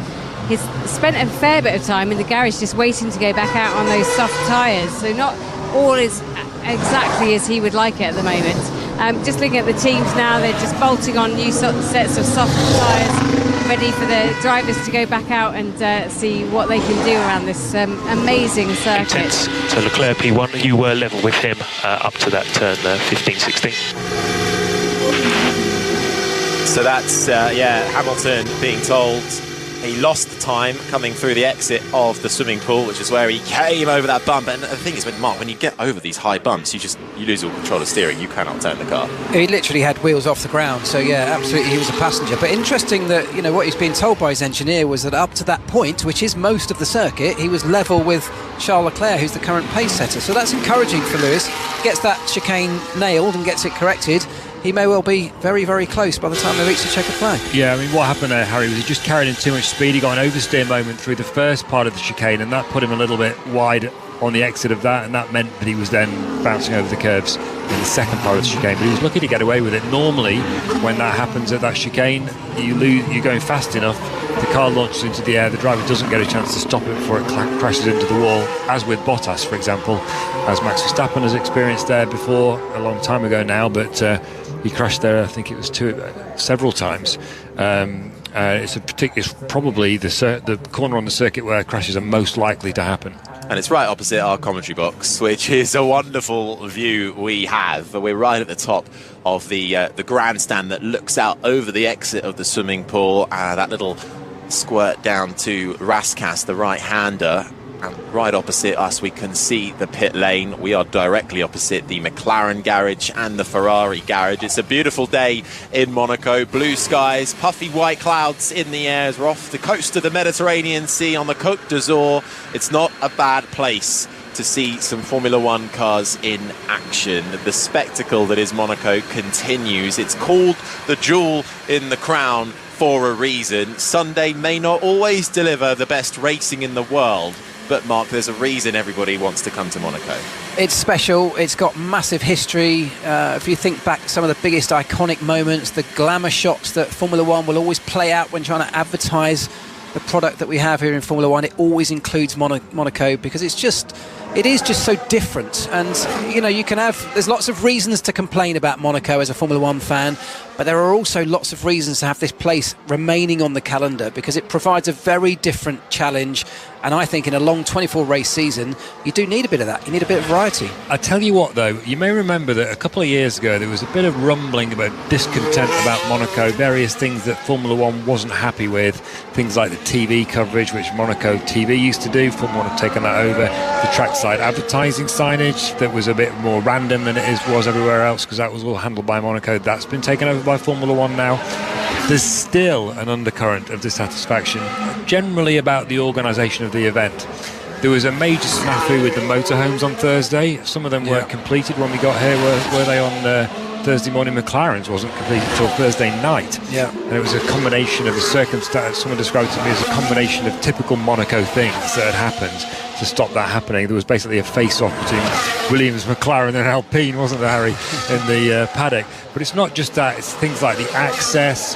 he's spent a fair bit of time in the garage just waiting to go back out on those soft tyres. So not all is exactly as he would like it at the moment. Just looking at the teams now, they're just bolting on new sets of soft tyres, ready for the drivers to go back out and see what they can do around this amazing circuit. Intense. So Leclerc P1, you were level with him up to that turn 15-16. So that's, Hamilton being told he lost the time coming through the exit of the swimming pool, which is where he came over that bump. And the thing is, when you get over these high bumps, you lose all control of steering. You cannot turn the car. He literally had wheels off the ground. So yeah, absolutely, he was a passenger. But interesting that what he's been told by his engineer was that up to that point, which is most of the circuit, he was level with Charles Leclerc, who's the current pace setter. So that's encouraging for Lewis. Gets that chicane nailed and gets it corrected. He may well be very, very close by the time they reach the checkered flag. Yeah, I mean, what happened there, Harry, was he just carried in too much speed. He got an oversteer moment through the first part of the chicane, and that put him a little bit wide on the exit of that, and that meant that he was then bouncing over the curbs in the second part of the chicane. But he was lucky to get away with it. Normally, when that happens at that chicane, you're going fast enough, the car launches into the air, the driver doesn't get a chance to stop it before it crashes into the wall, as with Bottas, for example, as Max Verstappen has experienced there before, a long time ago now. But He crashed there, I think it was several times. It's probably the corner on the circuit where crashes are most likely to happen. And it's right opposite our commentary box, which is a wonderful view we have. We're right at the top of the grandstand that looks out over the exit of the swimming pool. That little squirt down to Raskas, the right-hander. And right opposite us, we can see the pit lane. We are directly opposite the McLaren garage and the Ferrari garage. It's a beautiful day in Monaco. Blue skies, puffy white clouds in the air as we're off the coast of the Mediterranean Sea on the Côte d'Azur. It's not a bad place to see some Formula One cars in action. The spectacle that is Monaco continues. It's called the jewel in the crown for a reason. Sunday may not always deliver the best racing in the world, but Mark, there's a reason everybody wants to come to Monaco. It's special. It's got massive history. If you think back some of the biggest iconic moments, the glamour shots that Formula One will always play out when trying to advertise the product that we have here in Formula One, it always includes Monaco, because it is just so different. And there's lots of reasons to complain about Monaco as a Formula One fan, but there are also lots of reasons to have this place remaining on the calendar, because it provides a very different challenge. And I think in a long 24 race season, you do need a bit of that. You need a bit of variety. I tell you what, though, you may remember that a couple of years ago there was a bit of rumbling about discontent about Monaco, various things that Formula One wasn't happy with, things like the TV coverage, which Monaco TV used to do. Formula One have taken that over. The trackside advertising signage that was a bit more random than it was everywhere else, because that was all handled by Monaco. That's been taken over by Formula One now. There's still an undercurrent of dissatisfaction, generally about the organisation of the event. There was a major snafu with the motorhomes on Thursday. Some of them weren't completed when we got here. Were they on Thursday morning? McLaren's wasn't completed until Thursday night. Yeah. And it was a combination of the circumstance. Someone described it to me as a combination of typical Monaco things that had happened to stop that happening. There was basically a face-off between Williams, McLaren and Alpine, wasn't there, Harry, in the paddock? But it's not just that. It's things like the access,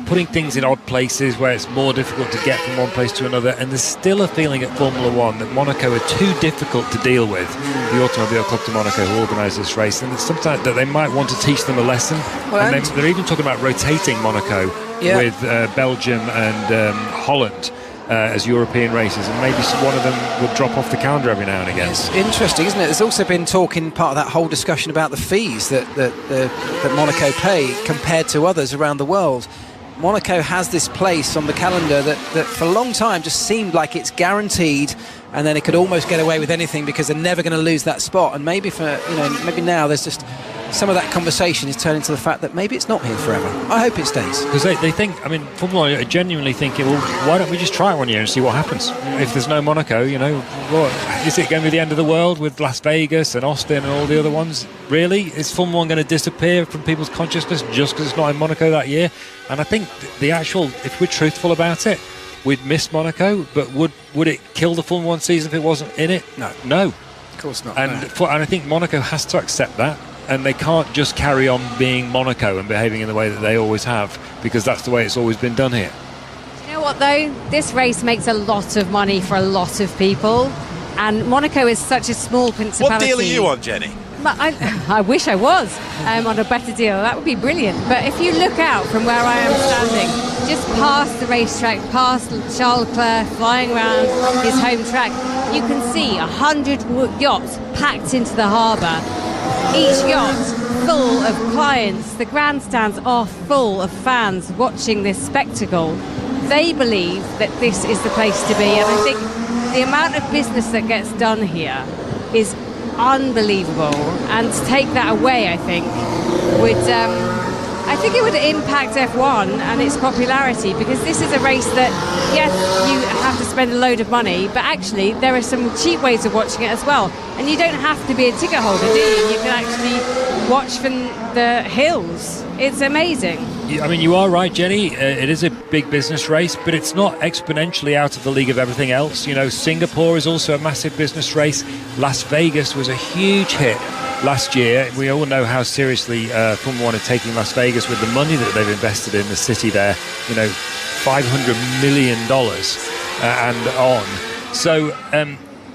putting things in odd places where it's more difficult to get from one place to another. And there's still a feeling at Formula One that Monaco are too difficult to deal with, the Automobile Club de Monaco, who organise this race, and it's sometimes that they might want to teach them a lesson. And they're even talking about rotating Monaco with Belgium and Holland as European races, and maybe one of them would drop off the calendar every now and again. It's interesting, isn't it? There's also been talk in part of that whole discussion about the fees that Monaco pay compared to others around the world. Monaco has this place on the calendar that for a long time just seemed like it's guaranteed, and then it could almost get away with anything because they're never going to lose that spot. And maybe maybe now there's just some of that conversation is turning to the fact that maybe it's not here forever. I hope it stays. Because they think, Formula One are genuinely thinking, well, why don't we just try it 1 year and see what happens? If there's no Monaco, what, is it going to be the end of the world with Las Vegas and Austin and all the other ones? Really? Is Formula One going to disappear from people's consciousness just because it's not in Monaco that year? And I think if we're truthful about it, we'd miss Monaco, but would it kill the Formula One season if it wasn't in it? No. Of course not. And I think Monaco has to accept that. And they can't just carry on being Monaco and behaving in the way that they always have, because that's the way it's always been done here. You know what, though? This race makes a lot of money for a lot of people, and Monaco is such a small principality. What deal are you on, Jenny? I wish I was on a better deal. That would be brilliant. But if you look out from where I am standing, just past the racetrack, past Charles Leclerc flying around his home track, you can see 100 yachts packed into the harbour. Each yacht full of clients. The grandstands are full of fans watching this spectacle. They believe that this is the place to be, and I think the amount of business that gets done here is unbelievable. And to take that away, I think it would impact F1 and its popularity, because this is a race that, yes, you have to spend a load of money, but actually there are some cheap ways of watching it as well. And you don't have to be a ticket holder, do you? You can actually watch from the hills. It's amazing. You are right, Jenny. It is a big business race, but it's not exponentially out of the league of everything else. Singapore is also a massive business race. Las Vegas was a huge hit last year. We all know how seriously Formula One are taking Las Vegas with the money that they've invested in the city there. $500 million and on. So,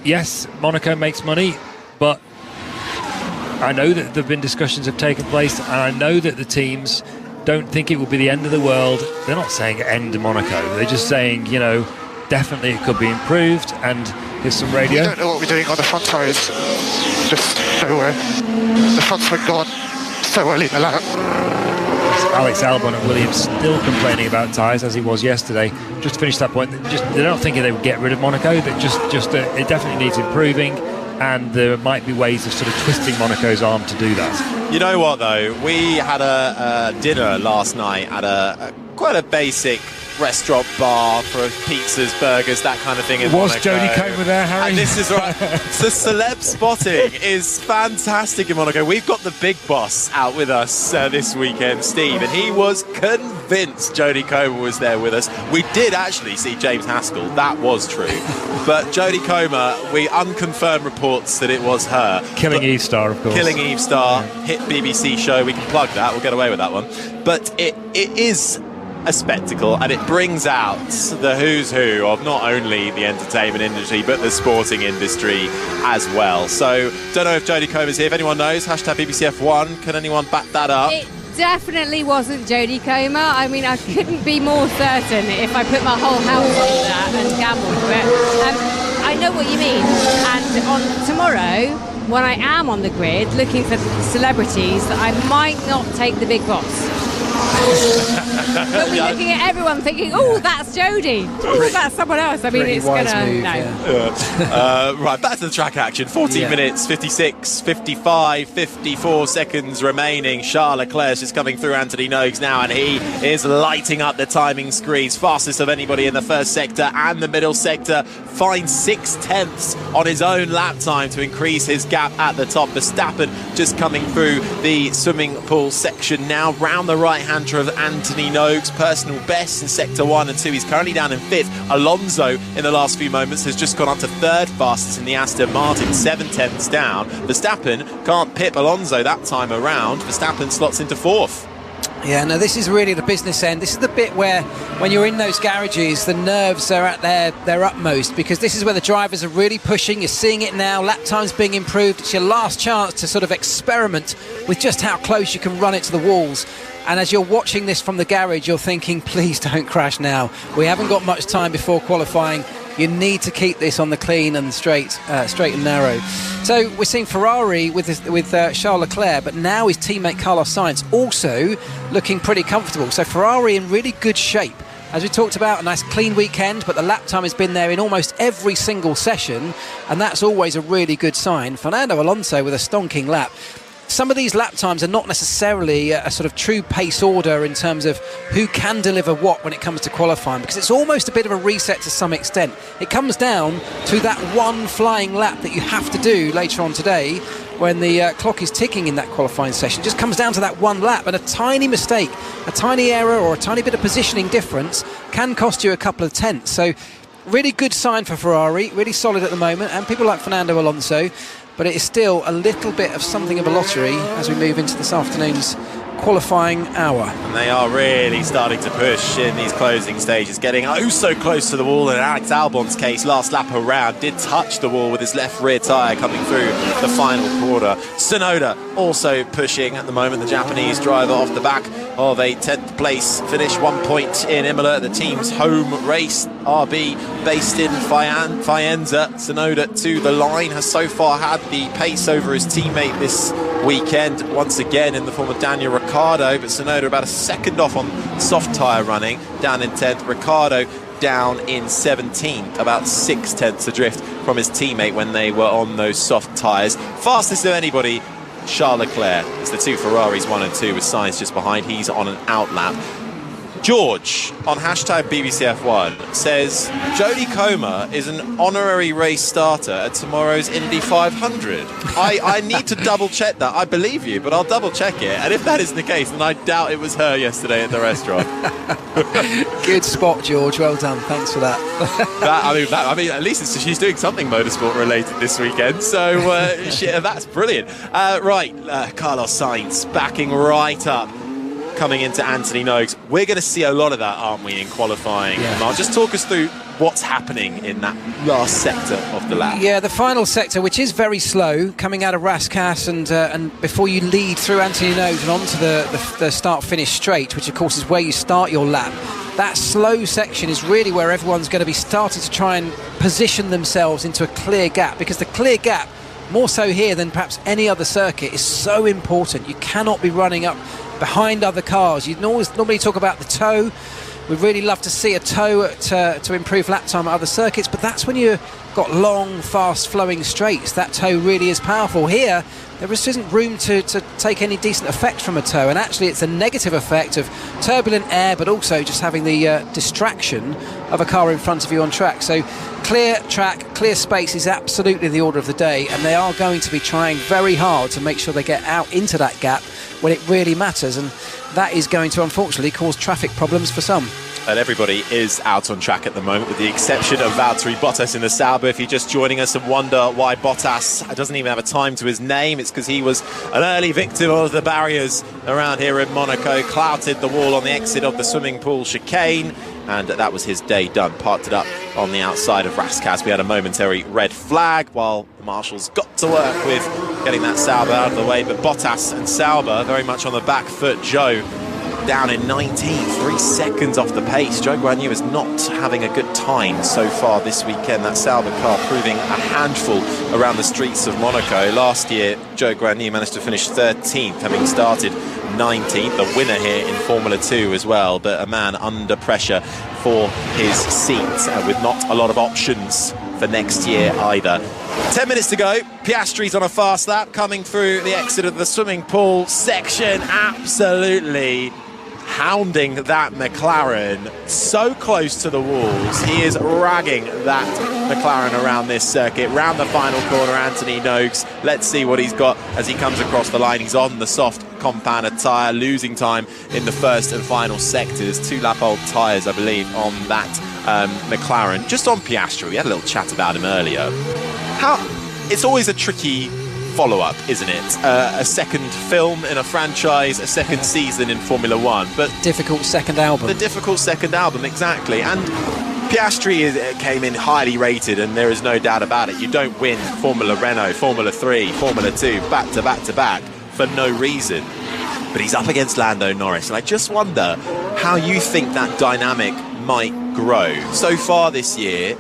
yes, Monaco makes money, but I know that there have been discussions have taken place, and I know that the teams don't think it will be the end of the world. They're not saying end Monaco. They're just saying, definitely it could be improved. And here's some radio. We don't know what we're doing on the front tyres. Just nowhere. The fronts were gone so early in the lap. Alex Albon at Williams still complaining about tyres as he was yesterday. Just to finish that point, they don't think they would get rid of Monaco. It definitely needs improving, and there might be ways of sort of twisting Monaco's arm to do that. You know what though? We had a dinner last night at quite a basic restaurant bar for pizzas, burgers, that kind of thing in Was Monaco. Jodie Comer there, Harry? And this is right. The celeb spotting is fantastic in Monaco. We've got the big boss out with us this weekend, Steve, and he was convinced Jodie Comer was there with us. We did actually see James Haskell. That was true. But Jodie Comer, we unconfirmed reports that it was her. Killing Eve Star, of course. Killing Eve Star, hit BBC show. We can plug that. We'll get away with that one. But it is a spectacle, and it brings out the who's who of not only the entertainment industry but the sporting industry as well. So don't know if Jodie Comer's here. If anyone knows, hashtag BBCF1, can anyone back that up? It definitely wasn't Jodie Comer. I mean, I couldn't be more certain if I put my whole house on that and gambled for it. I know what you mean, and on tomorrow when I am on the grid looking for celebrities, I might not take the big boss. But we're looking at everyone thinking, oh, that's Jodie. Oh, that's someone else. I mean, it's going to... No. Yeah. Right, back to the track action. 14 minutes, 56, 55, 54 seconds remaining. Charles Leclerc's just coming through Anthony Nogues now, and he is lighting up the timing screens. Fastest of anybody in the first sector and the middle sector. Finds 6/10 on his own lap time to increase his gap at the top. Verstappen just coming through the swimming pool section now, round the right-hand of Anthony Nogues, personal best in sector 1 and 2. He's currently down in 5th. Alonso in the last few moments has just gone up to 3rd fastest in the Aston Martin, 7/10 down. Verstappen can't pip Alonso that time around. Verstappen slots into 4th. Yeah, no, this is really the business end. This is the bit where, when you're in those garages, the nerves are at their utmost, because this is where the drivers are really pushing. You're seeing it now. Lap time's being improved. It's your last chance to sort of experiment with just how close you can run it to the walls. And as you're watching this from the garage, you're thinking, please don't crash now. We haven't got much time before qualifying. You need to keep this on the clean and straight and narrow. So we're seeing Ferrari with Charles Leclerc, but now his teammate Carlos Sainz also looking pretty comfortable. So Ferrari in really good shape. As we talked about, a nice clean weekend, but the lap time has been there in almost every single session, and that's always a really good sign. Fernando Alonso with a stonking lap. Some of these lap times are not necessarily a sort of true pace order in terms of who can deliver what when it comes to qualifying, because it's almost a bit of a reset to some extent. It comes down to that one flying lap that you have to do later on today when the clock is ticking in that qualifying session. It just comes down to that one lap, and a tiny mistake, a tiny error or a tiny bit of positioning difference can cost you a couple of tenths. So really good sign for Ferrari, really solid at the moment, and people like Fernando Alonso. But it is still a little bit of something of a lottery as we move into this afternoon's qualifying hour. And they are really starting to push in these closing stages, getting so close to the wall. In Alex Albon's case, last lap around, did touch the wall with his left rear tyre coming through the final quarter. Tsunoda also pushing at the moment, the Japanese driver, off the back of a 10th place finish, 1 point in Imola, the team's home race. RB based in Faenza. Tsunoda to the line, has so far had the pace over his teammate this weekend, once again in the form of Daniel Ricciardo, but Tsunoda about a second off on soft tyre running, down in 10th. Ricciardo down in 17th, about 6/10 adrift from his teammate when they were on those soft tyres. Fastest of anybody, Charles Leclerc. It's the two Ferraris, 1 and 2, with Sainz just behind. He's on an out lap. George on hashtag BBCF1 says Jodie Comer is an honorary race starter at tomorrow's Indy 500. I need to double check that. I believe you, but I'll double check it. And if that is the case, then I doubt it was her yesterday at the restaurant. Good spot, George. Well done. Thanks for that. I mean, at least she's doing something motorsport related this weekend. So that's brilliant. Carlos Sainz backing right up, coming into Anthony Nogues. We're going to see a lot of that, aren't we, in qualifying? Yeah. Mark, just talk us through what's happening in that last sector of the lap. Yeah, the final sector, which is very slow, coming out of Rascasse and before you lead through Anthony Nogues and onto the start-finish straight, which of course is where you start your lap. That slow section is really where everyone's going to be starting to try and position themselves into a clear gap, because the clear gap, more so here than perhaps any other circuit, is so important. You cannot be running up behind other cars. You normally talk about the toe. We'd really love to see a toe to improve lap time at other circuits, but that's when you've got long, fast-flowing straights. That toe really is powerful. Here, there just isn't room to take any decent effect from a toe, and actually it's a negative effect of turbulent air, but also just having the distraction of a car in front of you on track. So clear track, clear space is absolutely the order of the day, and they are going to be trying very hard to make sure they get out into that gap when it really matters, and that is going to unfortunately cause traffic problems for some. And everybody is out on track at the moment, with the exception of Valtteri Bottas in the Sauber. If you're just joining us and wonder why Bottas doesn't even have a time to his name, it's because he was an early victim of the barriers around here in Monaco, clouted the wall on the exit of the swimming pool chicane, and that was his day done. Parked it up on the outside of Rascasse. We had a momentary red flag while the marshals got to work with getting that Sauber out of the way, but Bottas and Sauber very much on the back foot. Joe down in 19th, 3 seconds off the pace. Joe Guanyu is not having a good time so far this weekend. That Sauber car proving a handful around the streets of Monaco. Last year, Joe Guanyu managed to finish 13th, having started 19th, the winner here in Formula 2 as well, but a man under pressure for his seat, with not a lot of options for next year either. 10 minutes to go. Piastri's on a fast lap, coming through the exit of the swimming pool section, absolutely hounding that McLaren so close to the walls. He is ragging that McLaren around this circuit. Round the final corner, Anthony Nogues. Let's see what he's got as he comes across the line. He's on the soft compounded tyre, losing time in the first and final sectors. 2-lap-old tyres, I believe, on that McLaren. Just on Piastri, we had a little chat about him earlier. It's always a tricky follow-up, isn't it? A second film in a franchise, a second season in Formula 1. But difficult second album. The difficult second album, exactly. And Piastri came in highly rated, and there is no doubt about it. You don't win Formula Renault, Formula 3, Formula 2, back to back to back for no reason. But he's up against Lando Norris, and I just wonder how you think that dynamic might grow. So far this year,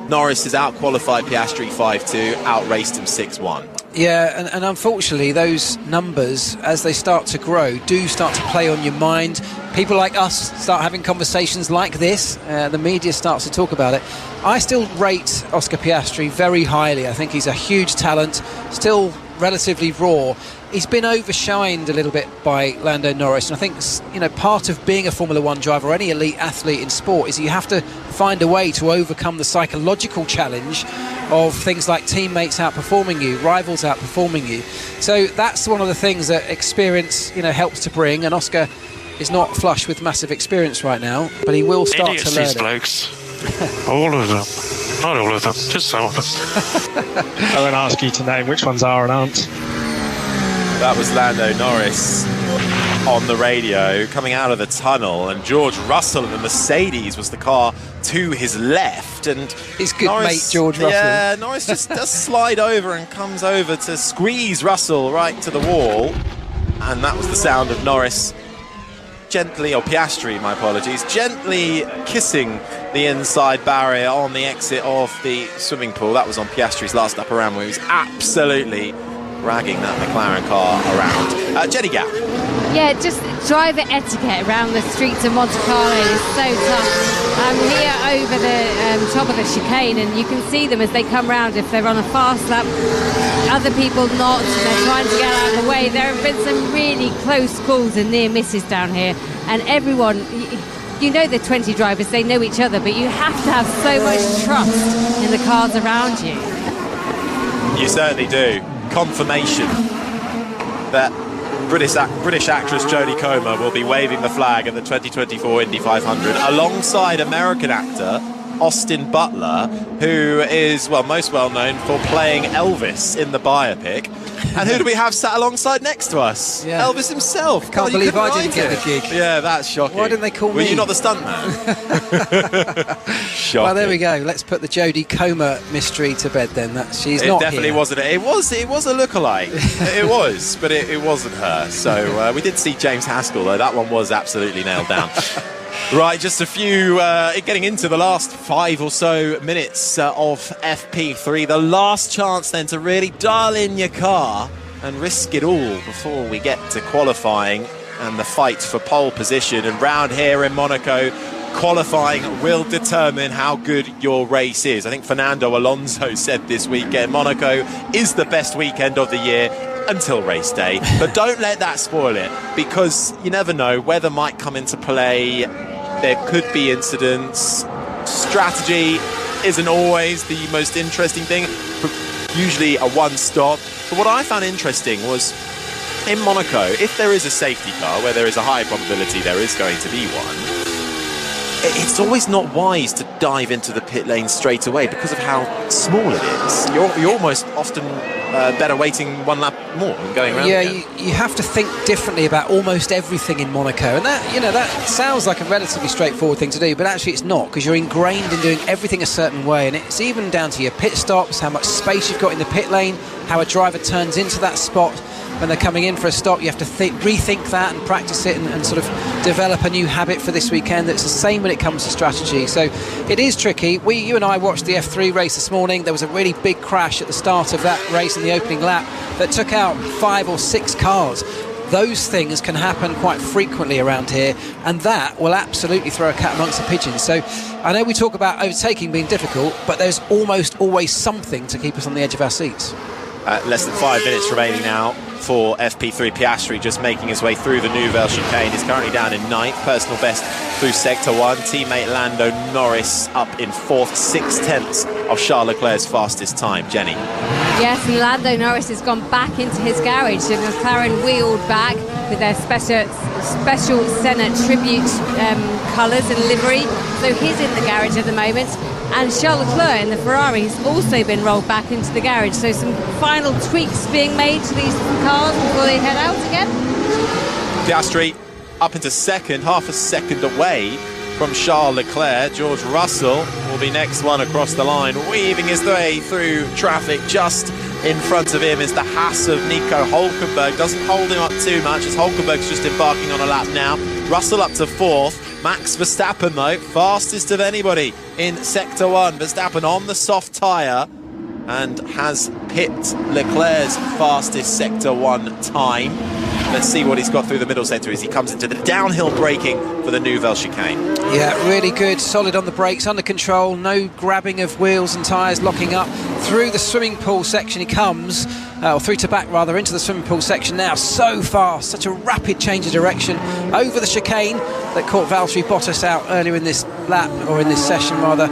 Norris has out-qualified Piastri 5-2, out-raced him 6-1. Yeah, and unfortunately those numbers, as they start to grow, do start to play on your mind. People like us start having conversations like this. The media starts to talk about it. I still rate Oscar Piastri very highly. I think he's a huge talent, still relatively raw. He's been overshined a little bit by Lando Norris, and I think, you know, part of being a Formula 1 driver or any elite athlete in sport is you have to find a way to overcome the psychological challenge of things like teammates outperforming you, rivals outperforming you. So that's one of the things that experience, you know, helps to bring, and Oscar is not flush with massive experience right now, but he will start to learn these blokes. All of them. Not all of them, just some of them. I won't ask you to name which ones are and aren't. That was Lando Norris on the radio coming out of the tunnel, and George Russell in the Mercedes was the car to his left, and his good mate George Russell. Yeah, Norris just does slide over and comes over to squeeze Russell right to the wall, and that was the sound of Norris gently, or Piastri, my apologies, gently kissing the inside barrier on the exit of the swimming pool. That was on Piastri's last lap around, where he was absolutely ragging that McLaren car around. Jenny Gow. Yeah, just driver etiquette around the streets of Monte Carlo is so tough. I'm here over the top of the chicane, and you can see them as they come round. If they're on a fast lap, other people not, they're trying to get out of the way. There have been some really close calls and near misses down here, and everyone, you know, the 20 drivers, they know each other, but you have to have so much trust in the cars around you. You certainly do. Confirmation that British actress Jodie Comer will be waving the flag at the 2024 Indy 500 alongside American actor Austin Butler, who is, well, most well known for playing Elvis in the biopic. And who do we have sat alongside next to us? Yeah. Elvis himself. Can't believe I didn't get the gig. Yeah, that's shocking. Why didn't they call me? Were you not the stuntman? Shocking. Well, there we go. Let's put the Jodie Comer mystery to bed then. She's it not definitely here. wasn't. It was a lookalike. It was, but it wasn't her. So we did see James Haskell, though. That one was absolutely nailed down. Right, just a few, getting into the last 5 or so minutes of FP3. The last chance then to really dial in your car and risk it all before we get to qualifying and the fight for pole position. And round here in Monaco, qualifying will determine how good your race is. I think Fernando Alonso said this weekend, Monaco is the best weekend of the year until race day. But don't let that spoil it, because you never know, weather might come into play. There could be incidents. Strategy isn't always the most interesting thing, usually a one stop. But what I found interesting was in Monaco, if there is a safety car, where there is a high probability there is going to be one, it's always not wise to dive into the pit lane straight away because of how small it is. You're almost often better waiting one lap more and going around. Yeah, again. you have to think differently about almost everything in Monaco, and that sounds like a relatively straightforward thing to do, but actually it's not, because you're ingrained in doing everything a certain way, and it's even down to your pit stops, how much space you've got in the pit lane, how a driver turns into that spot when they're coming in for a stop. You have to rethink that and practice it and sort of develop a new habit for this weekend. It's the same when it comes to strategy, so it is tricky. You and I watched the F3 race this morning. There was a really big crash at the start of that race in the opening lap that took out 5 or 6 cars. Those things can happen quite frequently around here, and that will absolutely throw a cat amongst the pigeons. So I know we talk about overtaking being difficult, but there's almost always something to keep us on the edge of our seats. Less than 5 minutes remaining now for FP3. Piastri just making his way through the Nouvelle chicane. He's currently down in 9th, personal best through sector 1. Teammate Lando Norris up in 4th, 6/10 of Charles Leclerc's fastest time. Jenny. Yes, and Lando Norris has gone back into his garage. So McLaren wheeled back with their special Senna tribute colours and livery. So he's in the garage at the moment. And Charles Leclerc in the Ferrari has also been rolled back into the garage. So some final tweaks being made to these cars before they head out again. Piastri up into 2nd, half a second away from Charles Leclerc. George Russell will be next one across the line, weaving his way through traffic. Just in front of him is the Haas of Nico Hülkenberg. Doesn't hold him up too much, as Hülkenberg's just embarking on a lap now. Russell up to 4th. Max Verstappen, though, fastest of anybody in Sector 1. Verstappen on the soft tyre and has pipped Leclerc's fastest Sector 1 time. Let's see what he's got through the middle sector as he comes into the downhill braking for the Nouvelle chicane. Yeah, really good, solid on the brakes, under control, no grabbing of wheels and tyres, locking up. Through the swimming pool section he comes, or through to back rather, into the swimming pool section now. So fast, such a rapid change of direction over the chicane that caught Valtteri Bottas out earlier in this lap, or in this session rather.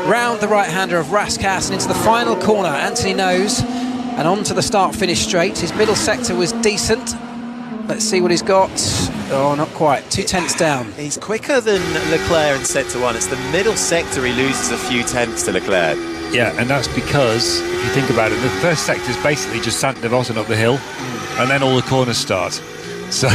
Round the right-hander of Rascasse and into the final corner. Anthony knows, and on to the start-finish straight. His middle sector was decent. Let's see what he's got. Oh, not quite. 2/10 down. He's quicker than Leclerc in Sector 1. It's the middle sector he loses a few tenths to Leclerc. Yeah, and that's because, if you think about it, the first sector is basically just Sant de Vossen up the hill, and then all the corners start. So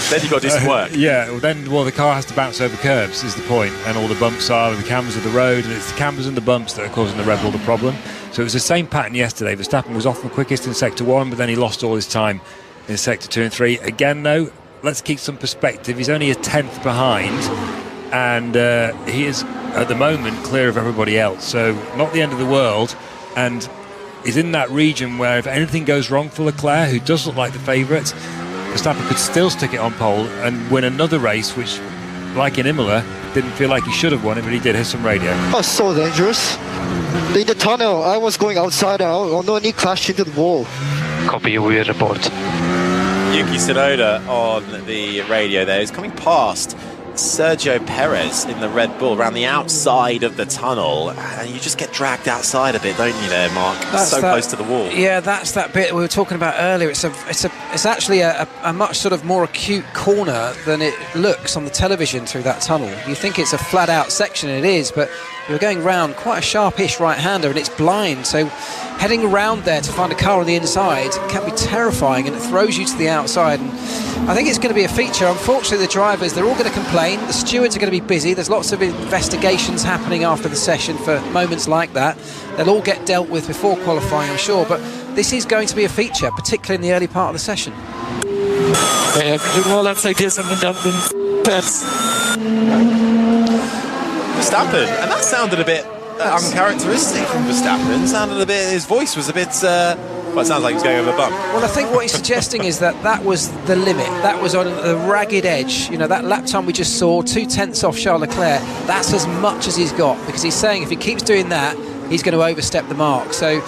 then you've got to do some work. Yeah, well, the car has to bounce over curbs, is the point, and all the bumps are the cambers of the road, and it's the cambers and the bumps that are causing the Red Bull the problem. So it was the same pattern yesterday. Verstappen was often quickest in Sector 1, but then he lost all his time in Sector 2 and 3. Again, though, let's keep some perspective. He's only a 10th behind, and he is, at the moment, clear of everybody else. So not the end of the world, and he's in that region where if anything goes wrong for Leclerc, who does look like the favourite, Verstappen could still stick it on pole and win another race, which, like in Imola, didn't feel like he should have won it, but he did. Here's some radio. Oh, so dangerous. In the tunnel, I was going outside, I only crashed into the wall. Copy your weird report. Yuki Tsunoda on the radio there is coming past Sergio Perez in the Red Bull around the outside of the tunnel, and you just get dragged outside a bit, don't you there, Mark? Close to the wall. Yeah, that's that bit we were talking about earlier. It's actually a much sort of more acute corner than it looks on the television through that tunnel. You think it's a flat out section, and it is, but you're going round quite a sharpish right-hander and it's blind, so heading around there to find a car on the inside can be terrifying, and it throws you to the outside. And I think it's going to be a feature. Unfortunately, the drivers, they're all going to complain. The stewards are going to be busy. There's lots of investigations happening after the session for moments like that. They'll all get dealt with before qualifying, I'm sure, but this is going to be a feature, particularly in the early part of the session. Yeah, well, that's like this, and then pets. Verstappen, and that sounded a bit uncharacteristic from Verstappen. Sounded a bit. His voice was a bit. Well, it sounds like he was going over a bump. Well, I think what he's suggesting is that was the limit. That was on the ragged edge. You know, that lap time we just saw, 2/10 off Charles Leclerc. That's as much as he's got, because he's saying if he keeps doing that, he's going to overstep the mark. So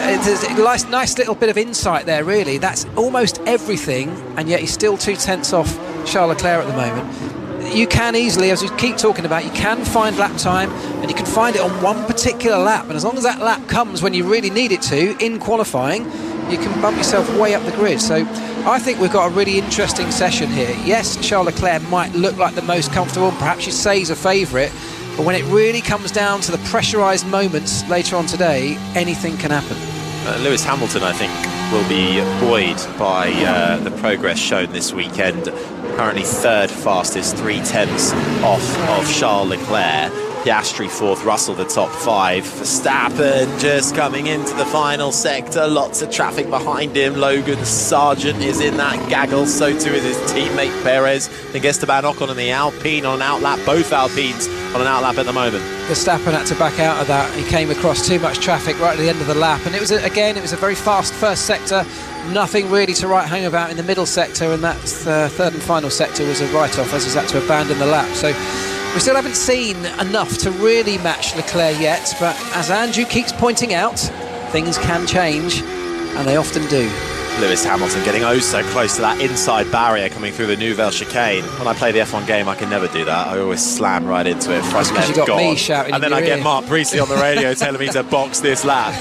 it's a nice little bit of insight there, really. That's almost everything, and yet he's still 2/10 off Charles Leclerc at the moment. You can easily, as we keep talking about, you can find lap time, and you can find it on one particular lap, and as long as that lap comes when you really need it to in qualifying, you can bump yourself way up the grid. So I think we've got a really interesting session here. Yes, Charles Leclerc might look like the most comfortable, perhaps you say he's a favourite, but when it really comes down to the pressurised moments later on today, anything can happen. Lewis Hamilton, I think, will be buoyed by the progress shown this weekend. Currently third fastest, 3/10 off of Charles Leclerc. Piastri fourth, Russell the top five. Verstappen just coming into the final sector. Lots of traffic behind him. Logan Sargent is in that gaggle. So too is his teammate Perez. Then Esteban Ocon on the Alpine on an outlap. Both Alpines on an outlap at the moment. Verstappen had to back out of that. He came across too much traffic right at the end of the lap. And it was, again, it was a very fast first sector. Nothing really to write home about in the middle sector. And that third and final sector was a write-off, as he's had to abandon the lap. So we still haven't seen enough to really match Leclerc yet, but as Andrew keeps pointing out, things can change, and they often do. Lewis Hamilton getting oh so close to that inside barrier coming through the Nouvelle chicane. When I play the F1 game, I can never do that. I always slam right into it. Front left, you got gone. me shouting and then I get Mark Priestley on the radio telling me to box this lap.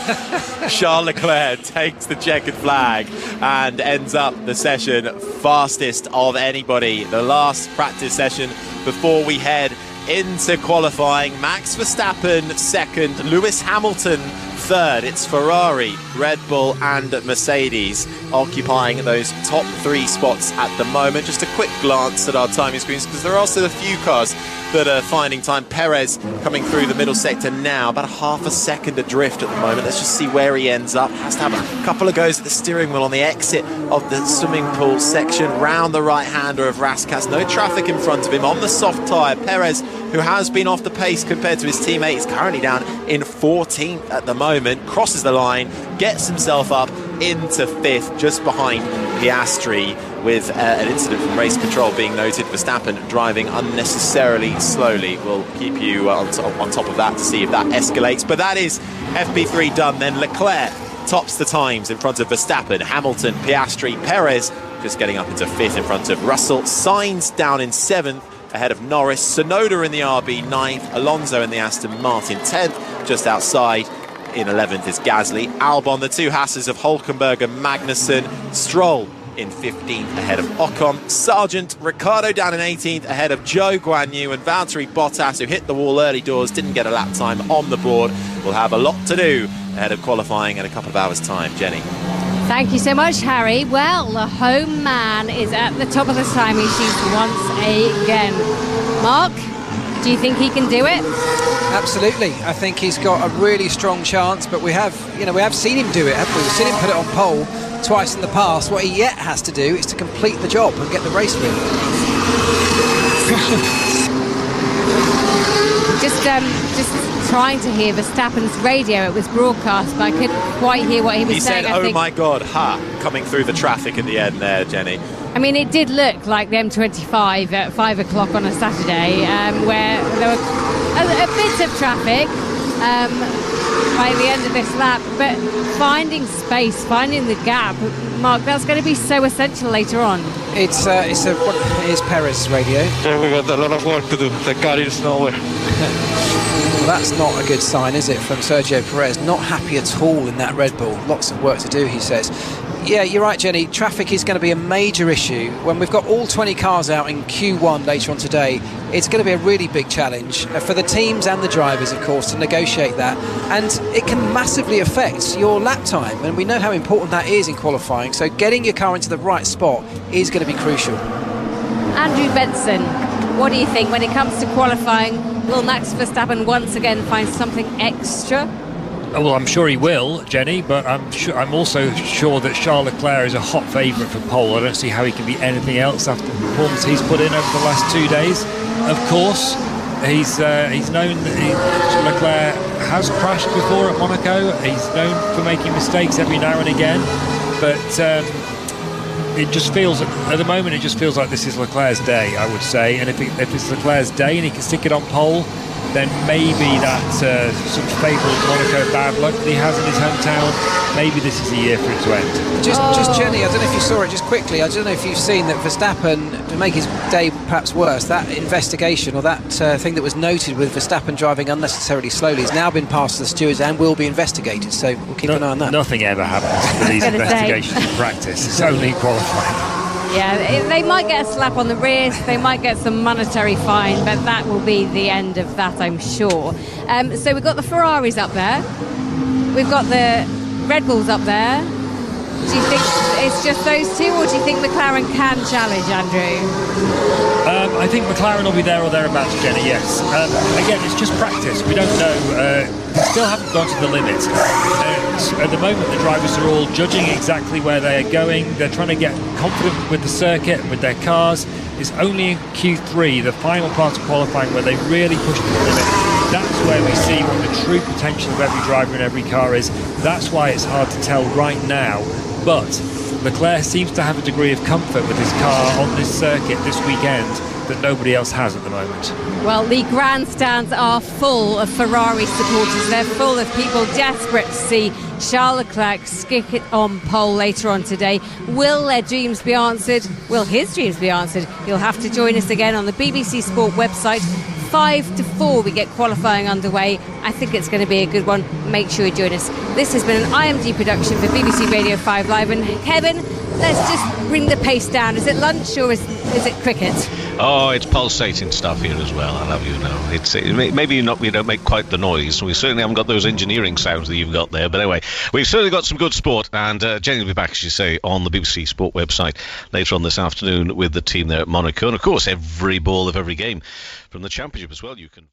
Charles Leclerc takes the checkered flag and ends up the session fastest of anybody. The last practice session before we head into qualifying. Max Verstappen second, Lewis Hamilton third. It's Ferrari, Red Bull and Mercedes occupying those top three spots at the moment. Just a quick glance at our timing screens, because there are also a few cars that are finding time. Perez coming through the middle sector now, about a half a second adrift at the moment. Let's just see where he ends up. Has to have a couple of goes at the steering wheel on the exit of the swimming pool section, round the right-hander of Raskas. No traffic in front of him on the soft tyre. Perez, who has been off the pace compared to his teammate, is currently down in 14th at the moment. Crosses the line, gets himself up into 5th, just behind Piastri, with an incident from race control being noted. Verstappen driving unnecessarily slowly. We'll keep you on top of that to see if that escalates. But that is FP3 done then. Leclerc tops the times in front of Verstappen, Hamilton, Piastri, Perez just getting up into 5th in front of Russell. Sainz down in 7th ahead of Norris. Tsunoda in the RB 9th, Alonso in the Aston Martin 10th, just outside. In 11th is Gasly. Albon, the two Hasses of Hülkenberg and Magnussen. Stroll in 15th ahead of Ocon. Sargent, Ricciardo down in 18th ahead of Zhou Guanyu, and Valtteri Bottas, who hit the wall early doors, didn't get a lap time on the board. Will have a lot to do ahead of qualifying in a couple of hours' time. Jenny. Thank you so much, Harry. Well, the home man is at the top of the timing sheet once again. Mark, do you think he can do it? Absolutely. I think he's got a really strong chance, but we have seen him do it, haven't we? We've seen him put it on pole twice in the past. What he yet has to do is to complete the job and get the race win. Just trying to hear Verstappen's radio. It was broadcast, but I couldn't quite hear what he was saying. He said, "Oh my God, coming through the traffic at the end there, Jenny." I mean, it did look like the M25 at 5 o'clock on a Saturday, where there were a bit of traffic by the end of this lap, but finding space, finding the gap, Mark, that's going to be so essential later on. It is Perez's radio. Yeah, we got a lot of work to do. The car is nowhere. Well, that's not a good sign, is it, from Sergio Perez? Not happy at all in that Red Bull. Lots of work to do, he says. Yeah, you're right, Jenny. Traffic is going to be a major issue. When we've got all 20 cars out in Q1 later on today, it's going to be a really big challenge for the teams and the drivers, of course, to negotiate that. And it can massively affect your lap time, and we know how important that is in qualifying. So getting your car into the right spot is going to be crucial. Andrew Benson, what do you think when it comes to qualifying? Will Max Verstappen once again find something extra? Well, I'm sure he will, Jenny, but I'm also sure that Charles Leclerc is a hot favourite for pole. I don't see how he can be anything else after the performance he's put in over the last 2 days. Of course, he's known that Leclerc has crashed before at Monaco. He's known for making mistakes every now and again, but it just feels, at the moment, it just feels like this is Leclerc's day, I would say. And if it's Leclerc's day and he can stick it on pole, then maybe that sort of fabled Monaco bad luck that he has in his hometown, maybe this is the year for it to end. Just Jenny, I don't know if you saw it, just quickly, I don't know if you've seen that Verstappen, to make his day perhaps worse, that investigation or that thing that was noted with Verstappen driving unnecessarily slowly has now been passed to the stewards and will be investigated, so we'll keep an eye on that. Nothing ever happens with these investigations in practice, it's only qualifying. Yeah, they might get a slap on the wrist, they might get some monetary fine, but that will be the end of that, I'm sure. So we've got the Ferraris up there, we've got the Red Bulls up there. Do you think it's just those two, or do you think McLaren can challenge, Andrew? I think McLaren will be there or thereabouts, Jenny, yes. Again, it's just practice. We don't know. They still haven't gone to the limit. At the moment, the drivers are all judging exactly where they are going. They're trying to get confident with the circuit and with their cars. It's only in Q3, the final part of qualifying, where they really push to the limit. That's where we see what the true potential of every driver in every car is. That's why it's hard to tell right now. But Leclerc seems to have a degree of comfort with his car on this circuit this weekend that nobody else has at the moment. Well, the grandstands are full of Ferrari supporters. They're full of people desperate to see Charles Leclerc skip it on pole later on today. Will their dreams be answered? Will his dreams be answered? You'll have to join us again on the BBC Sport website. 5 to 4 we get qualifying underway. I think it's going to be a good one. Make sure you join us. This has been an IMD production for BBC Radio 5 Live. And Kevin, let's just bring the pace down. Is it lunch or is it cricket? Oh, it's pulsating stuff here as well, I'll have you know. It's maybe not, we don't make quite the noise. We certainly haven't got those engineering sounds that you've got there. But anyway, we've certainly got some good sport. And Jenny will be back, as you say, on the BBC Sport website later on this afternoon with the team there at Monaco. And, of course, every ball of every game from the Championship as well. You can